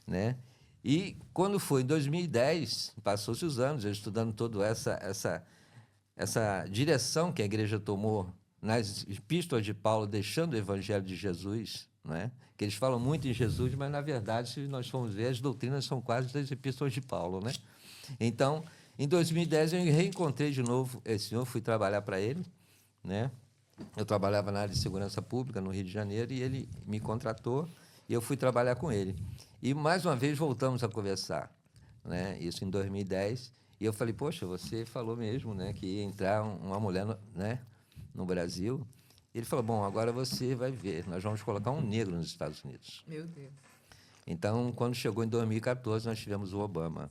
Né? E, quando foi em 2010, passou-se os anos, eu estudando toda essa direção que a igreja tomou nas epístolas de Paulo, deixando o Evangelho de Jesus, né? Que eles falam muito em Jesus, mas, na verdade, se nós formos ver, as doutrinas são quase das epístolas de Paulo. Né? Então, em 2010, eu reencontrei de novo esse senhor, fui trabalhar para ele. Né? Eu trabalhava na área de segurança pública, no Rio de Janeiro, e ele me contratou, e eu fui trabalhar com ele. E, mais uma vez, voltamos a conversar, né? Isso em 2010. E eu falei, poxa, você falou mesmo, né, que ia entrar uma mulher no Brasil. E ele falou, bom, agora você vai ver, nós vamos colocar um negro nos Estados Unidos. Meu Deus. Então, quando chegou em 2014, nós tivemos o Obama.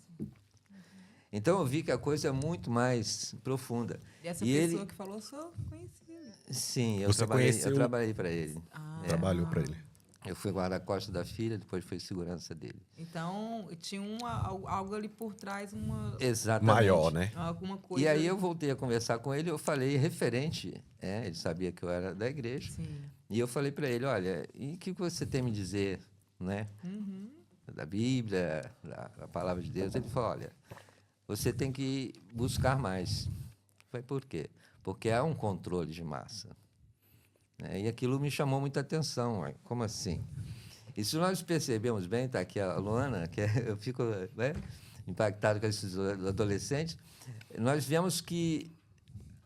Então, eu vi que a coisa é muito mais profunda. E essa pessoa que falou, sou conhecida. Sim, eu Você conheceu... trabalhei para ele. Trabalhou para ele. Eu fui guarda-costas da filha, depois foi segurança dele. Então, tinha algo ali por trás, Exatamente. Maior, né? alguma coisa. E aí eu voltei a conversar com ele, eu falei referente, ele sabia que eu era da igreja, Sim. e eu falei para ele, olha, e o que você tem a me dizer, né? Da Bíblia, da palavra de Deus? Ele falou, olha, você tem que buscar mais. Eu falei, por quê? Porque há um controle de massa. E aquilo me chamou muita atenção. Como assim? E se nós percebemos bem, está aqui a Luana, que eu fico impactado com esses adolescentes, nós vemos que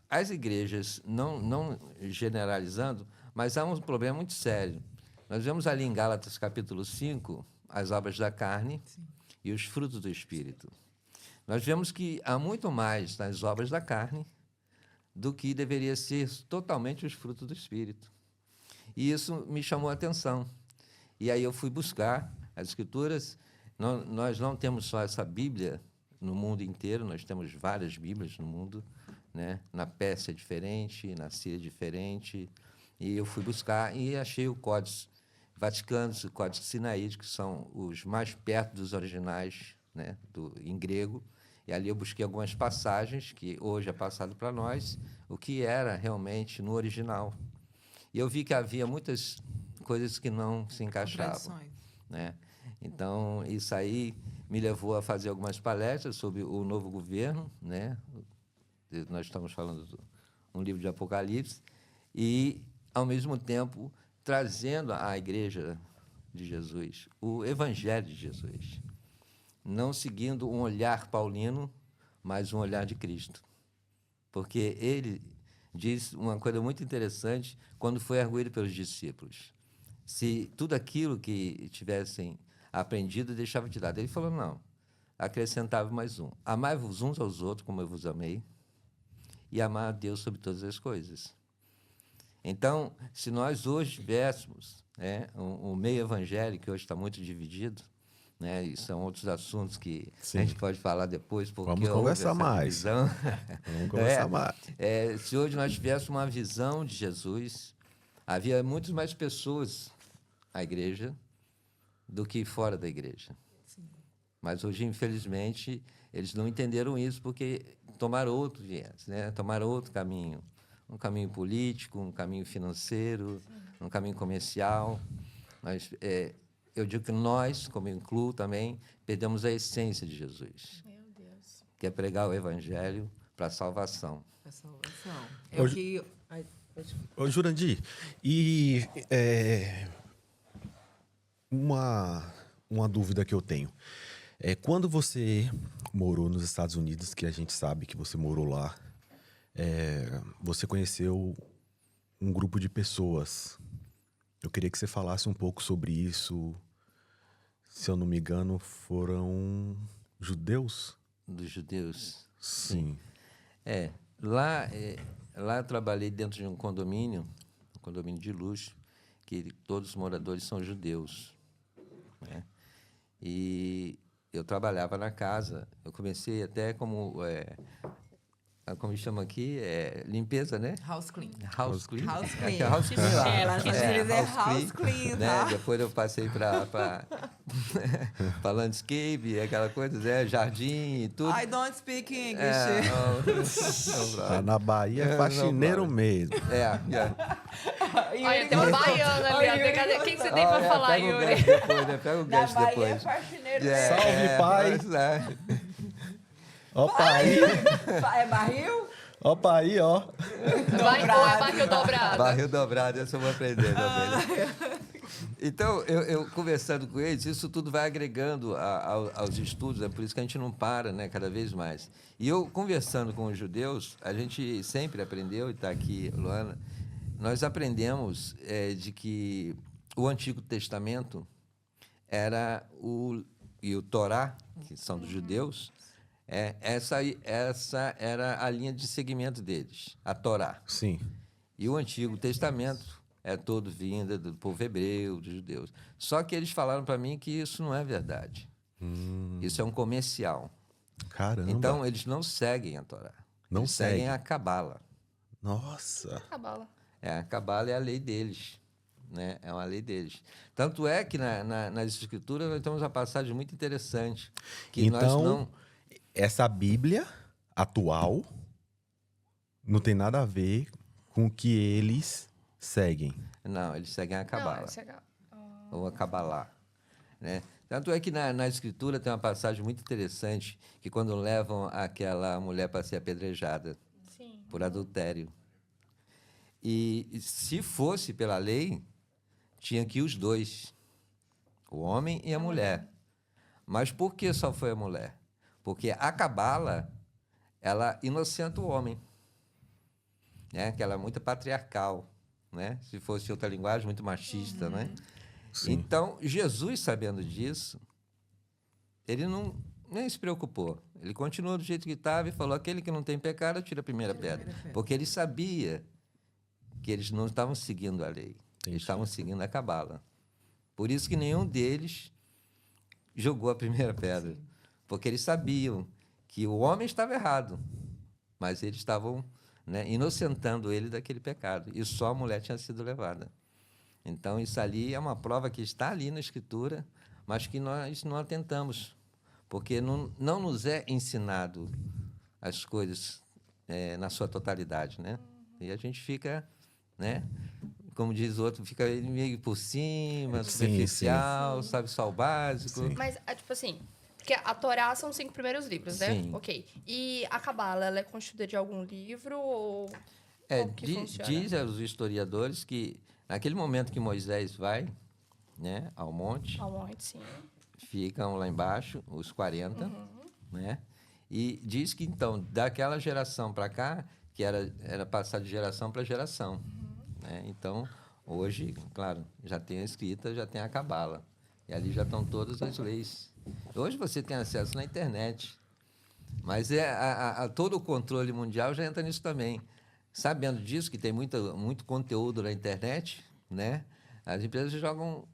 as igrejas, não generalizando, mas há um problema muito sério. Nós vemos ali em Gálatas capítulo 5, as obras da carne e os frutos do Espírito. Nós vemos que há muito mais nas obras da carne do que deveria ser totalmente os frutos do Espírito. E isso me chamou a atenção. E aí eu fui buscar as Escrituras. Nós não temos só essa Bíblia no mundo inteiro, nós temos várias Bíblias no mundo, né? Na Pérsia é diferente, na Síria é diferente. E eu fui buscar e achei o Códice Vaticano, o Códice Sinaítico, que são os mais perto dos originais, né? Em grego. E ali eu busquei algumas passagens que hoje é passado para nós, o que era realmente no original. E eu vi que havia muitas coisas que não se encaixavam, né? Então, isso aí me levou a fazer algumas palestras sobre o novo governo, né? Nós estamos falando de um livro de Apocalipse, e, ao mesmo tempo, trazendo à Igreja de Jesus o Evangelho de Jesus, não seguindo um olhar paulino, mas um olhar de Cristo. Porque ele diz uma coisa muito interessante quando foi arguído pelos discípulos. Se tudo aquilo que tivessem aprendido deixava de lado. Ele falou, não, acrescentava mais um. Amai-vos uns aos outros como eu vos amei, e amar a Deus sobre todas as coisas. Então, se nós hoje tivéssemos, né, um meio evangélico, que hoje está muito dividido, né, e são outros assuntos que Sim. a gente pode falar depois, porque Vamos conversar houve essa mais. divisão. Vamos conversar mais. Se hoje nós tivéssemos uma visão de Jesus, havia muitas mais pessoas na igreja do que fora da igreja. Sim. Mas hoje, infelizmente, eles não entenderam isso porque tomaram outro viés, né? Tomaram outro caminho. Um caminho político, um caminho financeiro, um caminho comercial. Mas eu digo que nós, como eu incluo também, perdemos a essência de Jesus, Meu Deus. que é pregar o evangelho para a salvação. A salvação. É Hoje- o que... Ai, pode- Ô, Jurandir, e uma dúvida que eu tenho. Quando você morou nos Estados Unidos, que a gente sabe que você morou lá, você conheceu um grupo de pessoas. Eu queria que você falasse um pouco sobre isso. Se eu não me engano, foram judeus? Dos judeus. Sim. Lá eu trabalhei dentro de um condomínio de luxo, que todos os moradores são judeus, né? E eu trabalhava na casa. Eu comecei até como chama aqui? Limpeza, né? House clean. House clean. House clean. House clean lá. Ela tá querendo dizer house clean, né? tá? Depois eu passei para landscape, aquela coisa, né? Jardim e tudo. I don't speak English. Tá na Bahia, faxineiro mesmo. Olha, tem uma baiana ali, ó. Cadê? O que você tem pra falar, pega o Yuri? gancho depois, né? Pega o Da gancho Bahia é depois. faxineiro. Salve, pai. mas, Ó pra aí, É barril? ó pra aí, ó. Vai ou é barril dobrado? Barril dobrado, essa eu vou aprender também. Então, eu conversando com eles, isso tudo vai agregando aos estudos, é por isso que a gente não para, né, cada vez mais. E eu, conversando com os judeus, a gente sempre aprendeu, e está aqui, Luana, nós aprendemos de que o Antigo Testamento e o Torá, que são dos judeus, essa era a linha de seguimento deles, a Torá. Sim. E o Antigo Testamento é todo vinda do povo hebreu, dos judeus. Só que eles falaram para mim que isso não é verdade. Isso é um comercial. Caramba. Então, eles não seguem a Torá. Não eles seguem seguem. a Cabala. Nossa. Cabala. A Cabala é a lei deles. Né? É uma lei deles. Tanto é que nas Escrituras nós temos uma passagem muito interessante. Que nós Então, não... essa Bíblia atual não tem nada a ver com o que eles seguem. Não, eles seguem a Não, Cabala. esse é... Ou a Cabalá, né? Tanto é que na Escritura tem uma passagem muito interessante, que quando levam aquela mulher para ser apedrejada Sim. por adultério. E se fosse pela lei, tinha que ir os dois, o homem e a mulher. Mas por que só foi a mulher? Porque a Cabala, ela inocenta o homem. né? Que ela é muito patriarcal, né? Se fosse outra linguagem, muito machista, né? Sim. Então, Jesus, sabendo disso, ele nem se preocupou. Ele continuou do jeito que estava e falou: aquele que não tem pecado, tira a primeira pedra. Porque ele sabia que eles não estavam seguindo a lei. Eles estavam seguindo a cabala. Por isso que nenhum deles jogou a primeira pedra. Porque eles sabiam que o homem estava errado, mas eles estavam, né, inocentando ele daquele pecado. E só a mulher tinha sido levada. Então, isso ali é uma prova que está ali na Escritura, mas que nós não atentamos, porque não nos é ensinado as coisas na sua totalidade, né? E a gente fica, né, como diz o outro, fica meio por cima, superficial, sabe só o básico. Mas, tipo assim, porque a Torá são os 5 primeiros livros, né? Sim. Ok. E a Cabala, ela é constituída de algum livro ou como que funciona? Diz os historiadores que naquele momento que Moisés vai, né, ao monte, Ao monte, sim. ficam lá embaixo os 40, né? E diz que então daquela geração para cá, que era passar de geração para geração, né? Então hoje, claro, já tem a escrita, já tem a cabala e ali já estão todas as leis. Hoje você tem acesso na internet, mas todo o controle mundial já entra nisso também. Sabendo disso, que tem muito conteúdo na internet, né? As empresas jogam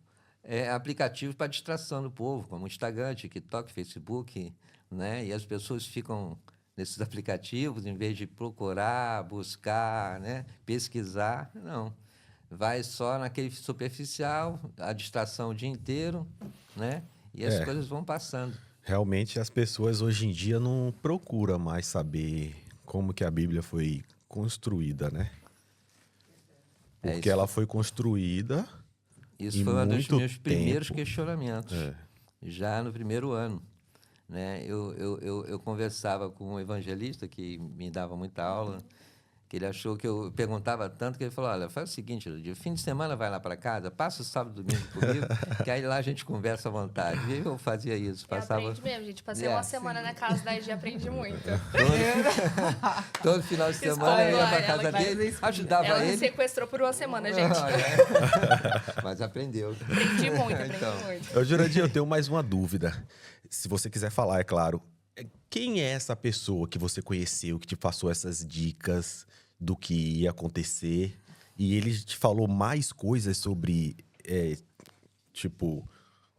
aplicativos para distração do povo, como Instagram, TikTok, Facebook, né? E as pessoas ficam nesses aplicativos, em vez de procurar, buscar, né, pesquisar, não. Vai só naquele superficial, a distração o dia inteiro, né? E as coisas vão passando. Realmente as pessoas hoje em dia não procuram mais saber como que a Bíblia foi construída, né? Porque ela foi construída Isso em foi um dos muito meus primeiros tempo. questionamentos, já no primeiro ano. Né? Eu conversava com um evangelista que me dava muita aula, que ele achou que eu perguntava tanto que ele falou: olha, faz o seguinte, Ludir, fim de semana vai lá para casa, passa o sábado e domingo comigo, que aí lá a gente conversa à vontade. E eu fazia isso. Aprende mesmo, gente. Passei uma semana na casa da Egi e aprendi muito. Todo final de semana eu ia para casa dele, ajudava Ela me ele. sequestrou por uma semana, gente. Mas aprendeu. Aprendi muito, Então. muito. Jurandir, eu tenho mais uma dúvida. Se você quiser falar, é claro. Quem é essa pessoa que você conheceu, que te passou essas dicas do que ia acontecer? E ele te falou mais coisas sobre, tipo,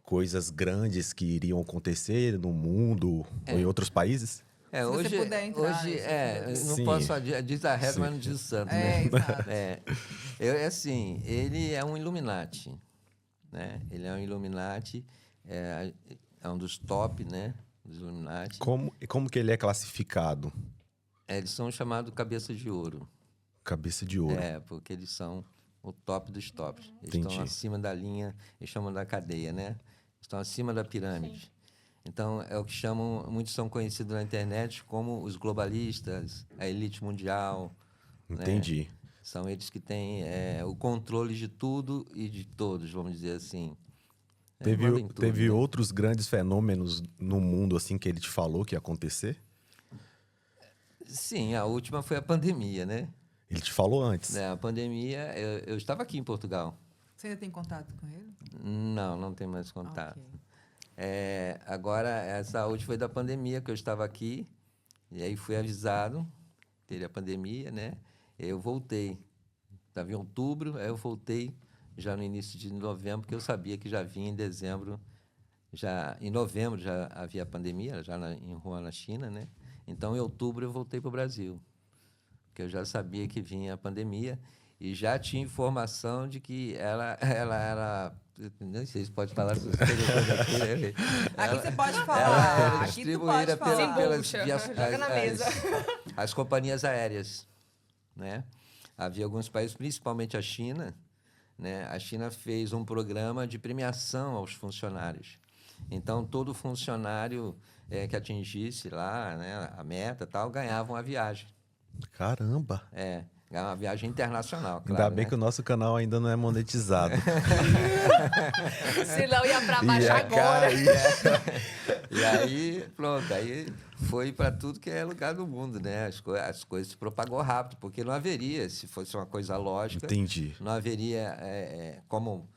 coisas grandes que iriam acontecer no mundo ou em outros países? Se você Hoje, puder entrar eu não Sim. posso falar, diz a regra, mas não diz o santo, né? Exato. Assim, ele é um Illuminati, né? Ele é um Illuminati, é um dos top, né? Dos Illuminati. Como que ele é classificado? Eles são chamados cabeça de ouro. Cabeça de ouro. Porque eles são o top dos tops. Eles Entendi. estão acima da linha, eles chamam da cadeia, né? Estão acima da pirâmide. Então, é o que chamam, muitos são conhecidos na internet como os globalistas, a elite mundial. Entendi. Né? São eles que têm o controle de tudo e de todos, vamos dizer assim. Mandam em tudo, Teve né? outros grandes fenômenos no mundo assim que ele te falou que ia acontecer? Sim, a última foi a pandemia, né? Ele te falou antes. A pandemia, eu estava aqui em Portugal. Você ainda tem contato com ele? Não tenho mais contato. Ok. Agora, essa última foi da pandemia, que eu estava aqui, e aí fui avisado, teve a pandemia, né? Eu voltei. Estava em outubro, aí eu voltei já no início de novembro, porque eu sabia que já vinha em dezembro, em novembro já havia pandemia, já em Wuhan, na China, né? Então, em outubro, eu voltei para o Brasil, porque eu já sabia que vinha a pandemia e já tinha informação de que ela era... Não sei se pode falar essas coisas aqui, né? Aqui você pode falar. Ela era Aqui tu distribuída pode falar. pelas Desembucha, joga na mesa. as companhias aéreas, né? Havia alguns países, principalmente a China, né? A China fez um programa de premiação aos funcionários. Então, todo funcionário que atingisse lá, né, a meta tal, ganhava uma viagem. Caramba! É uma viagem internacional, claro. Ainda bem né? que o nosso canal ainda não é monetizado. Senão ia pra baixo Ia agora. cair. E aí, pronto, aí foi para tudo que é lugar do mundo, né? As coisas se propagou rápido, porque não haveria, se fosse uma coisa lógica, Entendi. não haveria como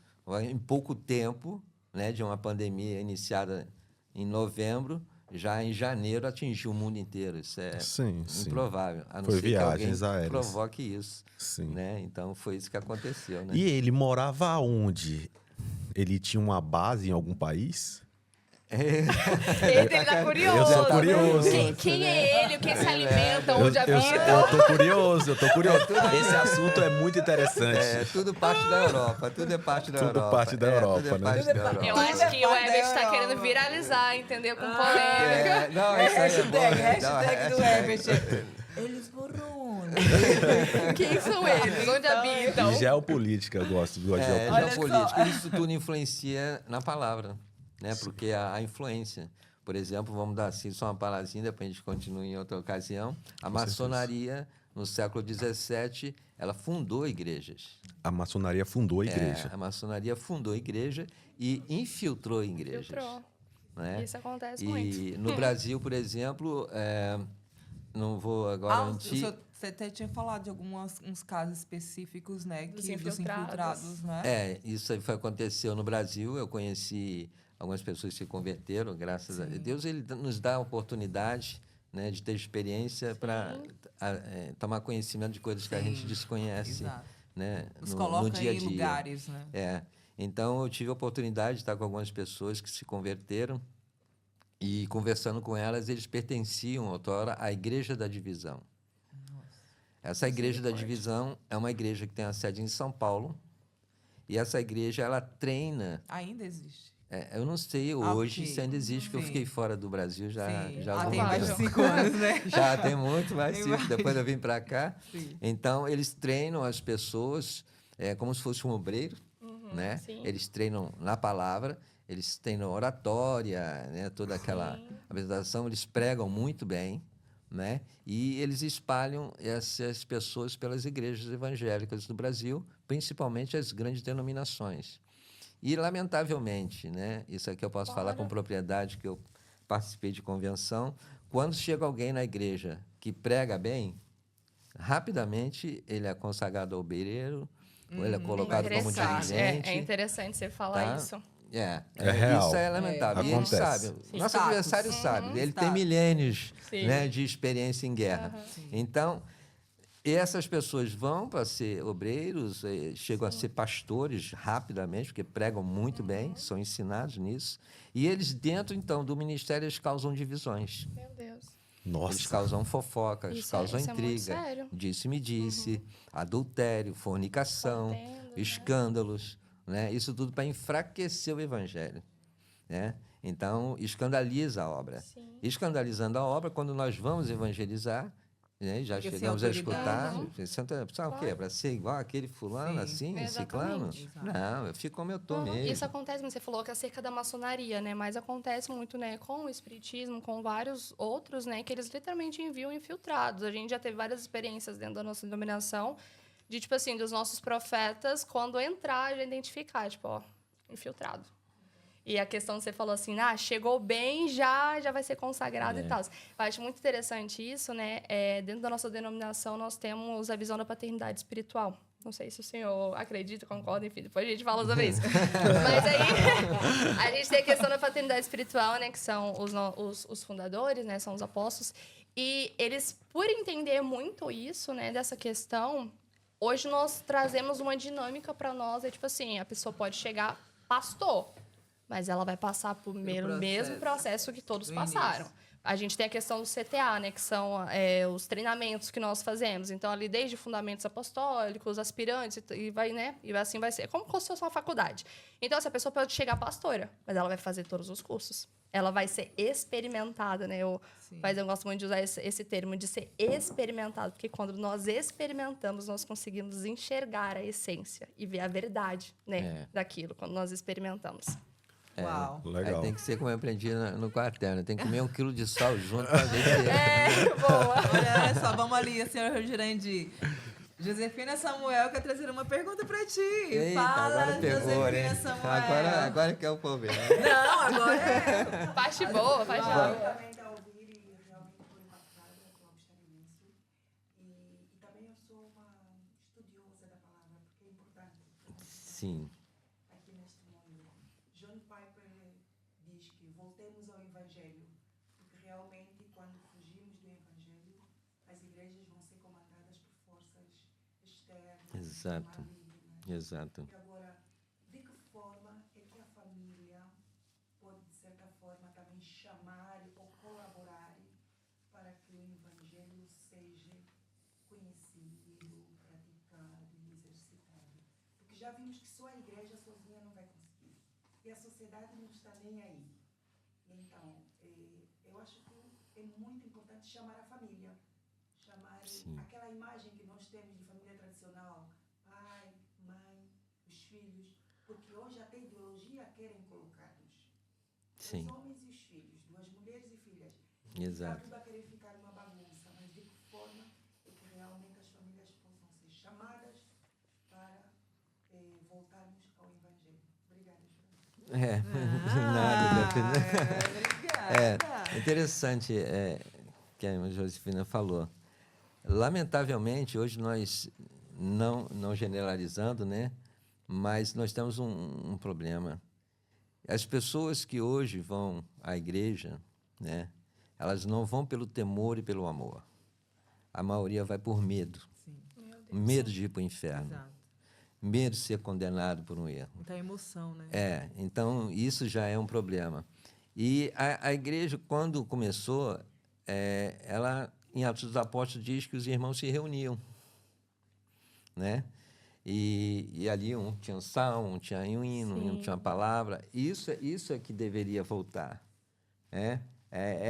em pouco tempo, né, de uma pandemia iniciada em novembro, já em janeiro atingiu o mundo inteiro. Isso é Sim, sim. improvável, a não Foi ser que alguém viagens aéreas. provoque isso, Sim. né? Então foi isso que aconteceu, né? E ele morava onde? Ele tinha uma base em algum país? Ele tá curioso. Eu sou curioso. Quem é ele? O que se alimenta? Onde Eu habita? tô curioso, eu tô curioso. Esse assunto é muito interessante. É tudo parte da Europa, tudo é parte da Tudo Europa. parte da Europa, tudo é né? parte da Europa. Eu acho que o parte da Herbert tá Europa. querendo viralizar, entendeu? Com polêmica. Não, isso aí é bom, né? Hashtag do Não, Herbert. Eles foram onde? Quem são eles? Onde habitam? Geopolítica, eu gosto de geopolítica. Olha Geopolítica, só. isso tudo influencia na palavra, né? Porque a influência, por exemplo, vamos dar assim só uma palavrinha, depois a gente continua em outra ocasião. A maçonaria, no século XVII, ela fundou igrejas. A maçonaria fundou a igreja. A maçonaria fundou a igreja e infiltrou igrejas. Filtrou. Né? Isso acontece E muito. no Brasil, por exemplo, não vou agora mentir. Você até tinha falado de uns casos específicos, né? Dos Dos infiltrados. infiltrados, né? Isso aí aconteceu no Brasil. Eu conheci algumas pessoas que se converteram, graças a Deus. Ele nos dá a oportunidade, né, de ter experiência para tomar conhecimento de coisas que a gente desconhece, Exato. né, Os no coloca dia a em dia. lugares, né? Então, eu tive a oportunidade de estar com algumas pessoas que se converteram e, conversando com elas, eles pertenciam outrora à Igreja da Divisão. Essa Igreja da Divisão é uma igreja que tem a sede em São Paulo, e essa igreja, ela treina... Ainda existe. eu não sei hoje Ok. se ainda existe, porque eu Sim. fiquei fora do Brasil já há algum tem mais de tempo. 5 anos, né? Já tem muito mais Tem tempo, mais. depois eu vim para cá. Sim. Então, eles treinam as pessoas como se fosse um obreiro, né? sim. Eles treinam na palavra, eles treinam oratória, né? Toda aquela apresentação, eles pregam muito bem, né? E eles espalham essas pessoas pelas igrejas evangélicas do Brasil, principalmente as grandes denominações. E, lamentavelmente, né? Isso aqui eu posso falar com propriedade, que eu participei de convenção, quando chega alguém na igreja que prega bem, rapidamente ele é consagrado ao obreiro, ou ele é colocado como Interessante. dirigente. É interessante você falar tá? isso. real. Isso é lamentável. E ele Acontece. sabe, nosso Status. adversário sabe, ele tem Status. milênios, Sim. né, de experiência em guerra. Então, essas pessoas vão para ser obreiros, chegam a ser pastores rapidamente, porque pregam muito bem, são ensinados nisso. E eles, dentro, então, do ministério, eles causam divisões. Meu Deus. Eles Nossa. causam fofocas, Isso causam isso é muito intriga, sério. disse-me-disse, adultério, fornicação, Contenda, né? escândalos, né? Isso tudo para enfraquecer o evangelho, né? Então, escandaliza a obra. Sim. Escandalizando a obra, quando nós vamos evangelizar, né? Já Porque sem chegamos a autoridade. escutar, você sabe o quê? Para ser igual aquele fulano, Sim, assim, ciclano? exatamente. Não, eu fico como eu estou Não, mesmo. isso acontece, você falou que é acerca da maçonaria, né? Mas acontece muito, né, com o espiritismo, com vários outros, né, que eles literalmente enviam infiltrados. A gente já teve várias experiências dentro da nossa denominação de, tipo assim, dos nossos profetas, quando entrar, já identificar, tipo, ó, infiltrado. E a questão que você falou assim, chegou bem, já vai ser consagrado e tal. Eu acho muito interessante isso, né? Dentro da nossa denominação, nós temos a visão da paternidade espiritual. Não sei se o senhor acredita, concorda, enfim, depois a gente fala sobre isso. Mas aí, a gente tem a questão da paternidade espiritual, né? Que são os fundadores, né? São os apóstolos. E eles, por entender muito isso, né? Dessa questão, hoje nós trazemos uma dinâmica para nós. É tipo assim, a pessoa pode chegar pastor, mas ela vai passar por mesmo processo que todos passaram. A gente tem a questão do CTA, né, que são os treinamentos que nós fazemos. Então, ali desde fundamentos apostólicos, aspirantes, e vai, né? E assim vai ser. É como se fosse uma faculdade. Então, essa pessoa pode chegar pastora, mas ela vai fazer todos os cursos. Ela vai ser experimentada, né? Mas eu gosto muito de usar esse termo, de ser experimentado, porque quando nós experimentamos, nós conseguimos enxergar a essência e ver a verdade, né, daquilo, quando nós experimentamos. Uau. Legal. Aí tem que ser como eu aprendi no quartel, né? Tem que comer 1 quilo de sal junto para ver se... Boa! Olha só, vamos ali, senhor Jurandir. Josefina Samuel quer trazer uma pergunta para ti. Eita, Fala, agora pegou, Josefina né? Samuel. Agora que é o problema. Não, agora é. Parte boa, parte boa. Realmente a ouvir e realmente estou impactada com o imenso. E também eu sou uma estudiosa da palavra, porque é importante Sim, aqui neste mundo. John Piper diz que voltemos ao Evangelho, porque realmente quando fugimos do Evangelho, as igrejas vão ser comandadas por forças externas, Exato. malignas. exato. E agora, de que forma é que a família pode, de certa forma, também chamar ou colaborar para que o Evangelho seja conhecido, praticado e exercitado? Porque já vimos que só a igreja sozinha não vai conseguir. E a sociedade não está nem aí. Então, eu acho que é muito importante chamar a família. Chamar Sim. aquela imagem que nós temos de família tradicional. Pai, mãe, os filhos. Porque hoje até ideologia querem colocar-nos. Sim, Os homens e os filhos, duas mulheres e filhas. exato. Está tudo a querer ficar uma bagunça, mas de que forma é que realmente as famílias possam ser chamadas para voltarmos ao Evangelho? Obrigada, Joana. Nada. Obrigada. Interessante que a Josefina falou. Lamentavelmente, hoje nós, não generalizando, né, mas nós temos um problema. As pessoas que hoje vão à igreja, né, elas não vão pelo temor e pelo amor. A maioria vai por medo. Sim, Medo de ir para o inferno. exato. Medo de ser condenado por um erro. Muita emoção, né? Então isso já é um problema. E a igreja, quando começou, ela, em Atos dos Apóstolos, diz que os irmãos se reuniam, né? E ali um tinha um salmo, um tinha um hino, um tinha uma palavra. Isso é que deveria voltar. É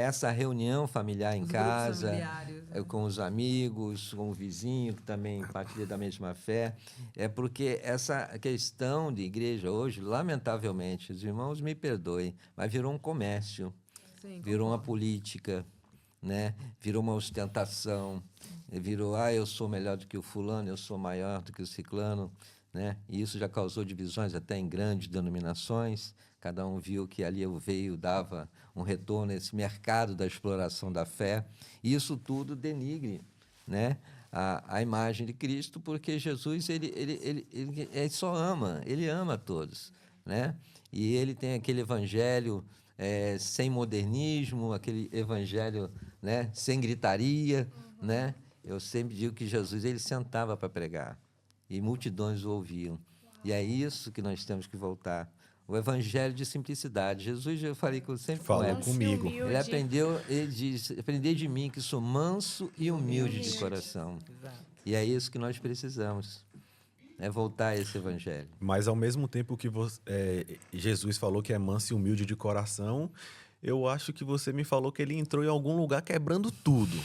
essa reunião familiar em Os grupos casa, familiares, né? com os amigos, com o vizinho que também partilha da mesma fé. É porque essa questão de igreja hoje, lamentavelmente, os irmãos me perdoem, mas virou um comércio, Sim, virou uma concordo. política, né? Virou uma ostentação, virou, eu sou melhor do que o fulano, eu sou maior do que o ciclano, né? E isso já causou divisões até em grandes denominações. Cada um viu que ali o veio dava um retorno a esse mercado da exploração da fé. E isso tudo denigre, né, a imagem de Cristo, porque Jesus ele só ama, ele ama todos, né? E ele tem aquele evangelho sem modernismo, aquele evangelho, né, sem gritaria, né? Eu sempre digo que Jesus ele sentava para pregar e multidões o ouviam. E é isso que nós temos que voltar. O evangelho de simplicidade. Jesus, eu falei que eu sempre Falou com ele. Manso e comigo. humilde. Ele aprendeu, ele diz, aprendei de mim que sou manso e humilde de coração. Exato. E é isso que nós precisamos. É voltar a esse evangelho. Mas ao mesmo tempo que Jesus falou que é manso e humilde de coração, eu acho que você me falou que ele entrou em algum lugar quebrando tudo.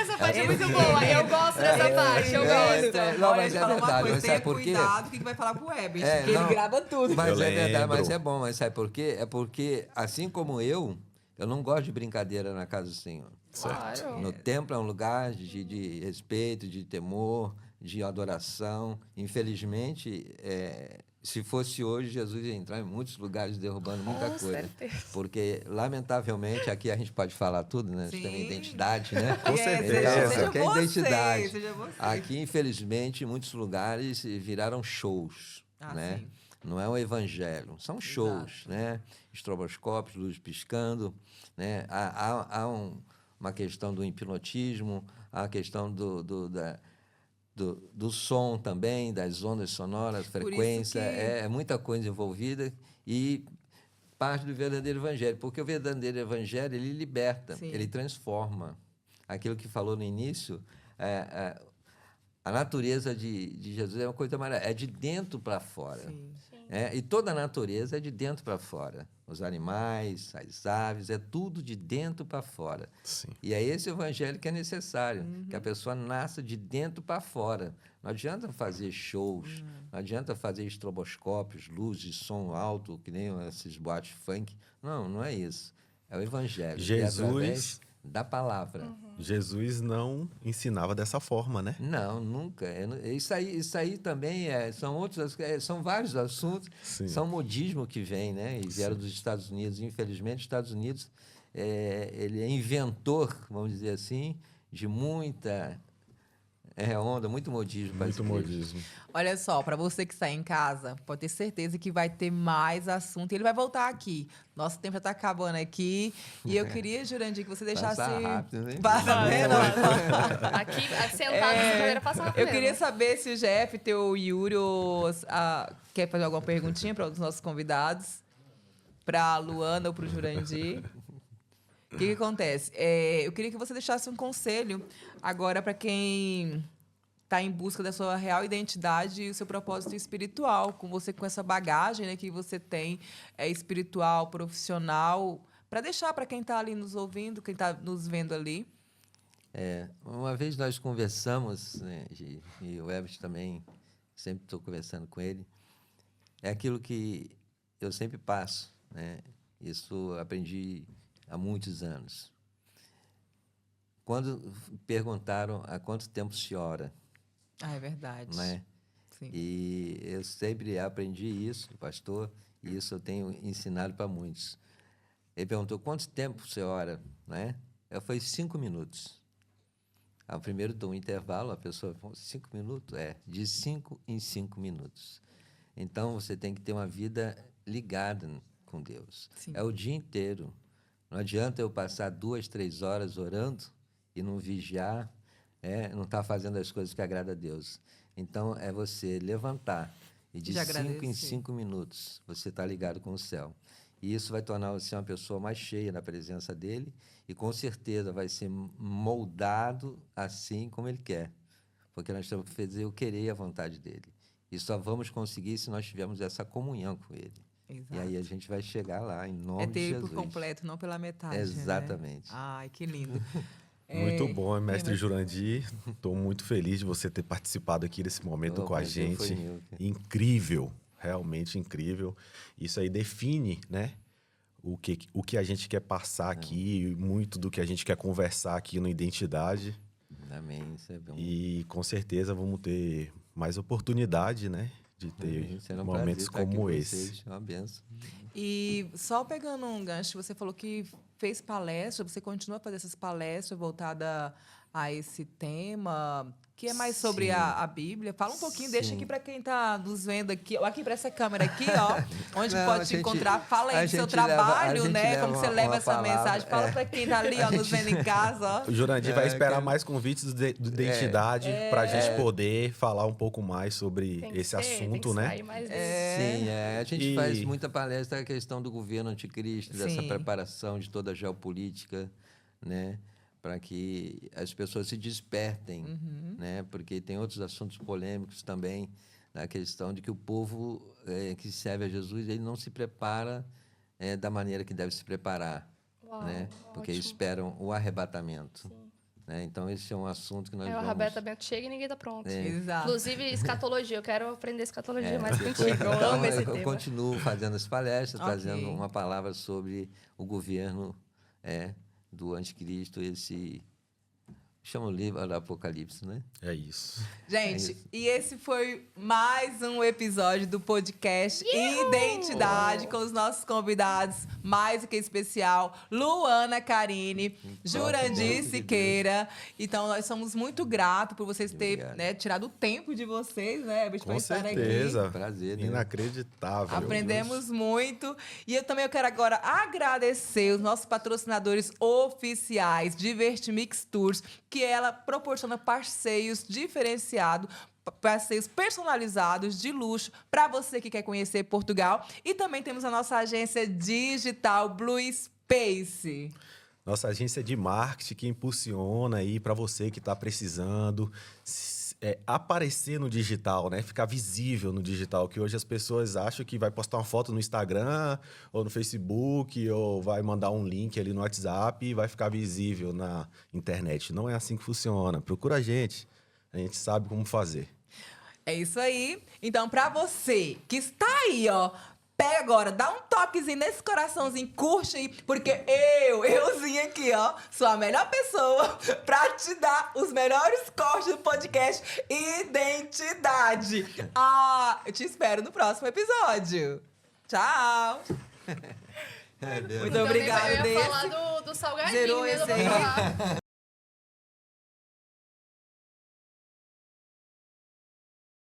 Essa parte é muito boa. Eu gosto dessa parte, eu gosto. Não, Olha, mas ele é falou uma verdade, coisa, mas tenha sabe por quê? cuidado com o que vai falar pro Herbert, É, porque não. ele grava tudo. Mas Eu é verdade, mas lembro. é bom. Mas sabe por quê? É porque, assim como eu não gosto de brincadeira na casa do Senhor. Claro. No templo é um lugar de respeito, de temor, de adoração. Infelizmente, se fosse hoje, Jesus ia entrar em muitos lugares derrubando muita Com coisa. certeza. Porque, lamentavelmente, aqui a gente pode falar tudo, né? Você tem Sim. identidade, né? Com certeza. Seja Aqui é você, identidade. seja você. Aqui, infelizmente, muitos lugares viraram shows, Ah, né? sim. Não é o evangelho, são shows, né? Estroboscópios, luz piscando, né? Há uma questão do hipnotismo, há a questão do som também, das ondas sonoras, Por isso frequência, que- é muita coisa envolvida e parte do verdadeiro evangelho, porque o verdadeiro evangelho, ele liberta, Sim. ele transforma. Aquilo que falou no início, a natureza de Jesus é uma coisa maravilhosa, é de dentro para fora. Sim. E toda a natureza é de dentro para fora. Os animais, as aves, é tudo de dentro para fora. Sim. E é esse evangelho que é necessário, que a pessoa nasça de dentro para fora. Não adianta fazer shows, não adianta fazer estroboscópios, luzes, som alto, que nem esses boates funk. Não é isso. É o evangelho. Jesus- que é através da palavra. Jesus não ensinava dessa forma, né? Não, nunca. Isso aí também são vários assuntos. Sim. São modismo que vem, né? E vieram dos Estados Unidos. Infelizmente, os Estados Unidos ele é inventor, vamos dizer assim, de muita onda, muito modismo. para Muito as igrejas. modismo. Olha só, para você que está em casa, pode ter certeza que vai ter mais assunto. E ele vai voltar aqui. Nosso tempo já está acabando aqui. E eu queria, Jurandir, que você deixasse... Passar rápido, né? Passa vendo? Aqui, sentado nessa cadeira, passa rápido. Eu queria saber se o Jeff, teu Yuri, quer fazer alguma perguntinha para os nossos convidados? Para a Luana ou para o Jurandir? O que acontece? Eu queria que você deixasse um conselho agora para quem está em busca da sua real identidade e o seu propósito espiritual, com você com essa bagagem, né, que você tem espiritual, profissional, para deixar para quem está ali nos ouvindo, quem está nos vendo ali. Uma vez nós conversamos, né, e o Everett também, sempre estou conversando com ele, é aquilo que eu sempre passo, né? Isso aprendi há muitos anos. Quando perguntaram há quanto tempo se ora, Ah, é verdade. né? Sim. E eu sempre aprendi isso, pastor, e isso eu tenho ensinado para muitos. Ele perguntou, quanto tempo você ora, né? Eu falei, 5 minutos. Ao primeiro do intervalo, a pessoa falou, 5 minutos? De 5 em 5 minutos. Então, você tem que ter uma vida ligada com Deus. Sim. É o dia inteiro. Não adianta eu passar 2, 3 horas orando e não vigiar, não estar fazendo as coisas que agradam a Deus. Então, é você levantar e de 5 em 5 minutos você está ligado com o céu. E isso vai tornar você uma pessoa mais cheia na presença dele e, com certeza, vai ser moldado assim como ele quer. Porque nós temos que fazer o querer e a vontade dele. E só vamos conseguir se nós tivermos essa comunhão com ele. Exato. E aí a gente vai chegar lá, em nome de ter Jesus. por completo, não pela metade. Exatamente. Né? Ai, que lindo. Muito bom, mestre mas- Jurandir. Estou muito feliz de você ter participado aqui desse momento O com a prazer foi gente. meu. Incrível, realmente incrível. Isso aí define, né, o que a gente quer passar aqui, muito do que a gente quer conversar aqui no Identidade. Amém. Isso é bom. E com certeza vamos ter mais oportunidade, né, de ter Será um momentos prazer estar aqui como com esse. vocês. É uma benção. E só pegando um gancho, você falou que fez palestra, você continua a fazer essas palestras voltadas a esse tema, que é mais sobre Sim. a Bíblia. Fala um pouquinho, deixa Sim. aqui para quem está nos vendo aqui, ou aqui para essa câmera aqui, ó, onde Não, pode a te gente- encontrar. Fala a aí do seu gente leva- a trabalho, gente né? leva Como você uma leva essa palavra, mensagem. Fala para quem está ali, ó, nos vendo em casa, ó. O Jurandir vai É, esperar cara. mais convites do Identidade para a gente poder falar um pouco mais sobre Tem que esse ser, tem assunto, que né? sair mais desse. Sim, a gente E- faz muita palestra a questão do governo anticristo, dessa Sim. preparação de toda a geopolítica, né? Para que as pessoas se despertem, né? Porque tem outros assuntos polêmicos também, na questão de que o povo que serve a Jesus, ele não se prepara da maneira que deve se preparar, Uau, né? Porque ótimo. esperam o arrebatamento. Né? Então, esse é um assunto que nós É, o vamos... arrebatamento chega e ninguém tá pronto. Exato. Inclusive, escatologia. Eu quero aprender escatologia mais Depois, contigo. Eu então, amo esse eu tema. continuo fazendo as palestras, Ok. trazendo uma palavra sobre o governo do anticristo, esse... Chama o livro do Apocalipse, né? É isso. Gente, e esse foi mais um episódio do podcast Identidade com os nossos convidados, mais do que especial, Luana Carine, Jurandir de Siqueira. Então, nós somos muito gratos por vocês terem Obrigado. tirado o tempo de vocês, né, para Com estar aqui. certeza. Prazer, né? Inacreditável. Aprendemos muito. E eu também quero agora agradecer os nossos patrocinadores oficiais, Divertimix Tours, que ela proporciona passeios diferenciados, passeios personalizados de luxo para você que quer conhecer Portugal. E também temos a nossa agência digital Blue Space. Nossa agência de marketing que impulsiona aí para você que está precisando aparecer no digital, né? Ficar visível no digital, que hoje as pessoas acham que vai postar uma foto no Instagram ou no Facebook ou vai mandar um link ali no WhatsApp e vai ficar visível na internet. Não é assim que funciona. Procura a gente sabe como fazer. É isso aí. Então, para você que está aí, ó, Pega agora, dá um toquezinho nesse coraçãozinho, curte aí, porque euzinha aqui, ó, sou a melhor pessoa pra te dar os melhores cortes do podcast Identidade. Eu te espero no próximo episódio. Tchau! Muito obrigada, Eu ia Desse. falar do salgadinho, Zerou mesmo, esse aí. eu vou falar.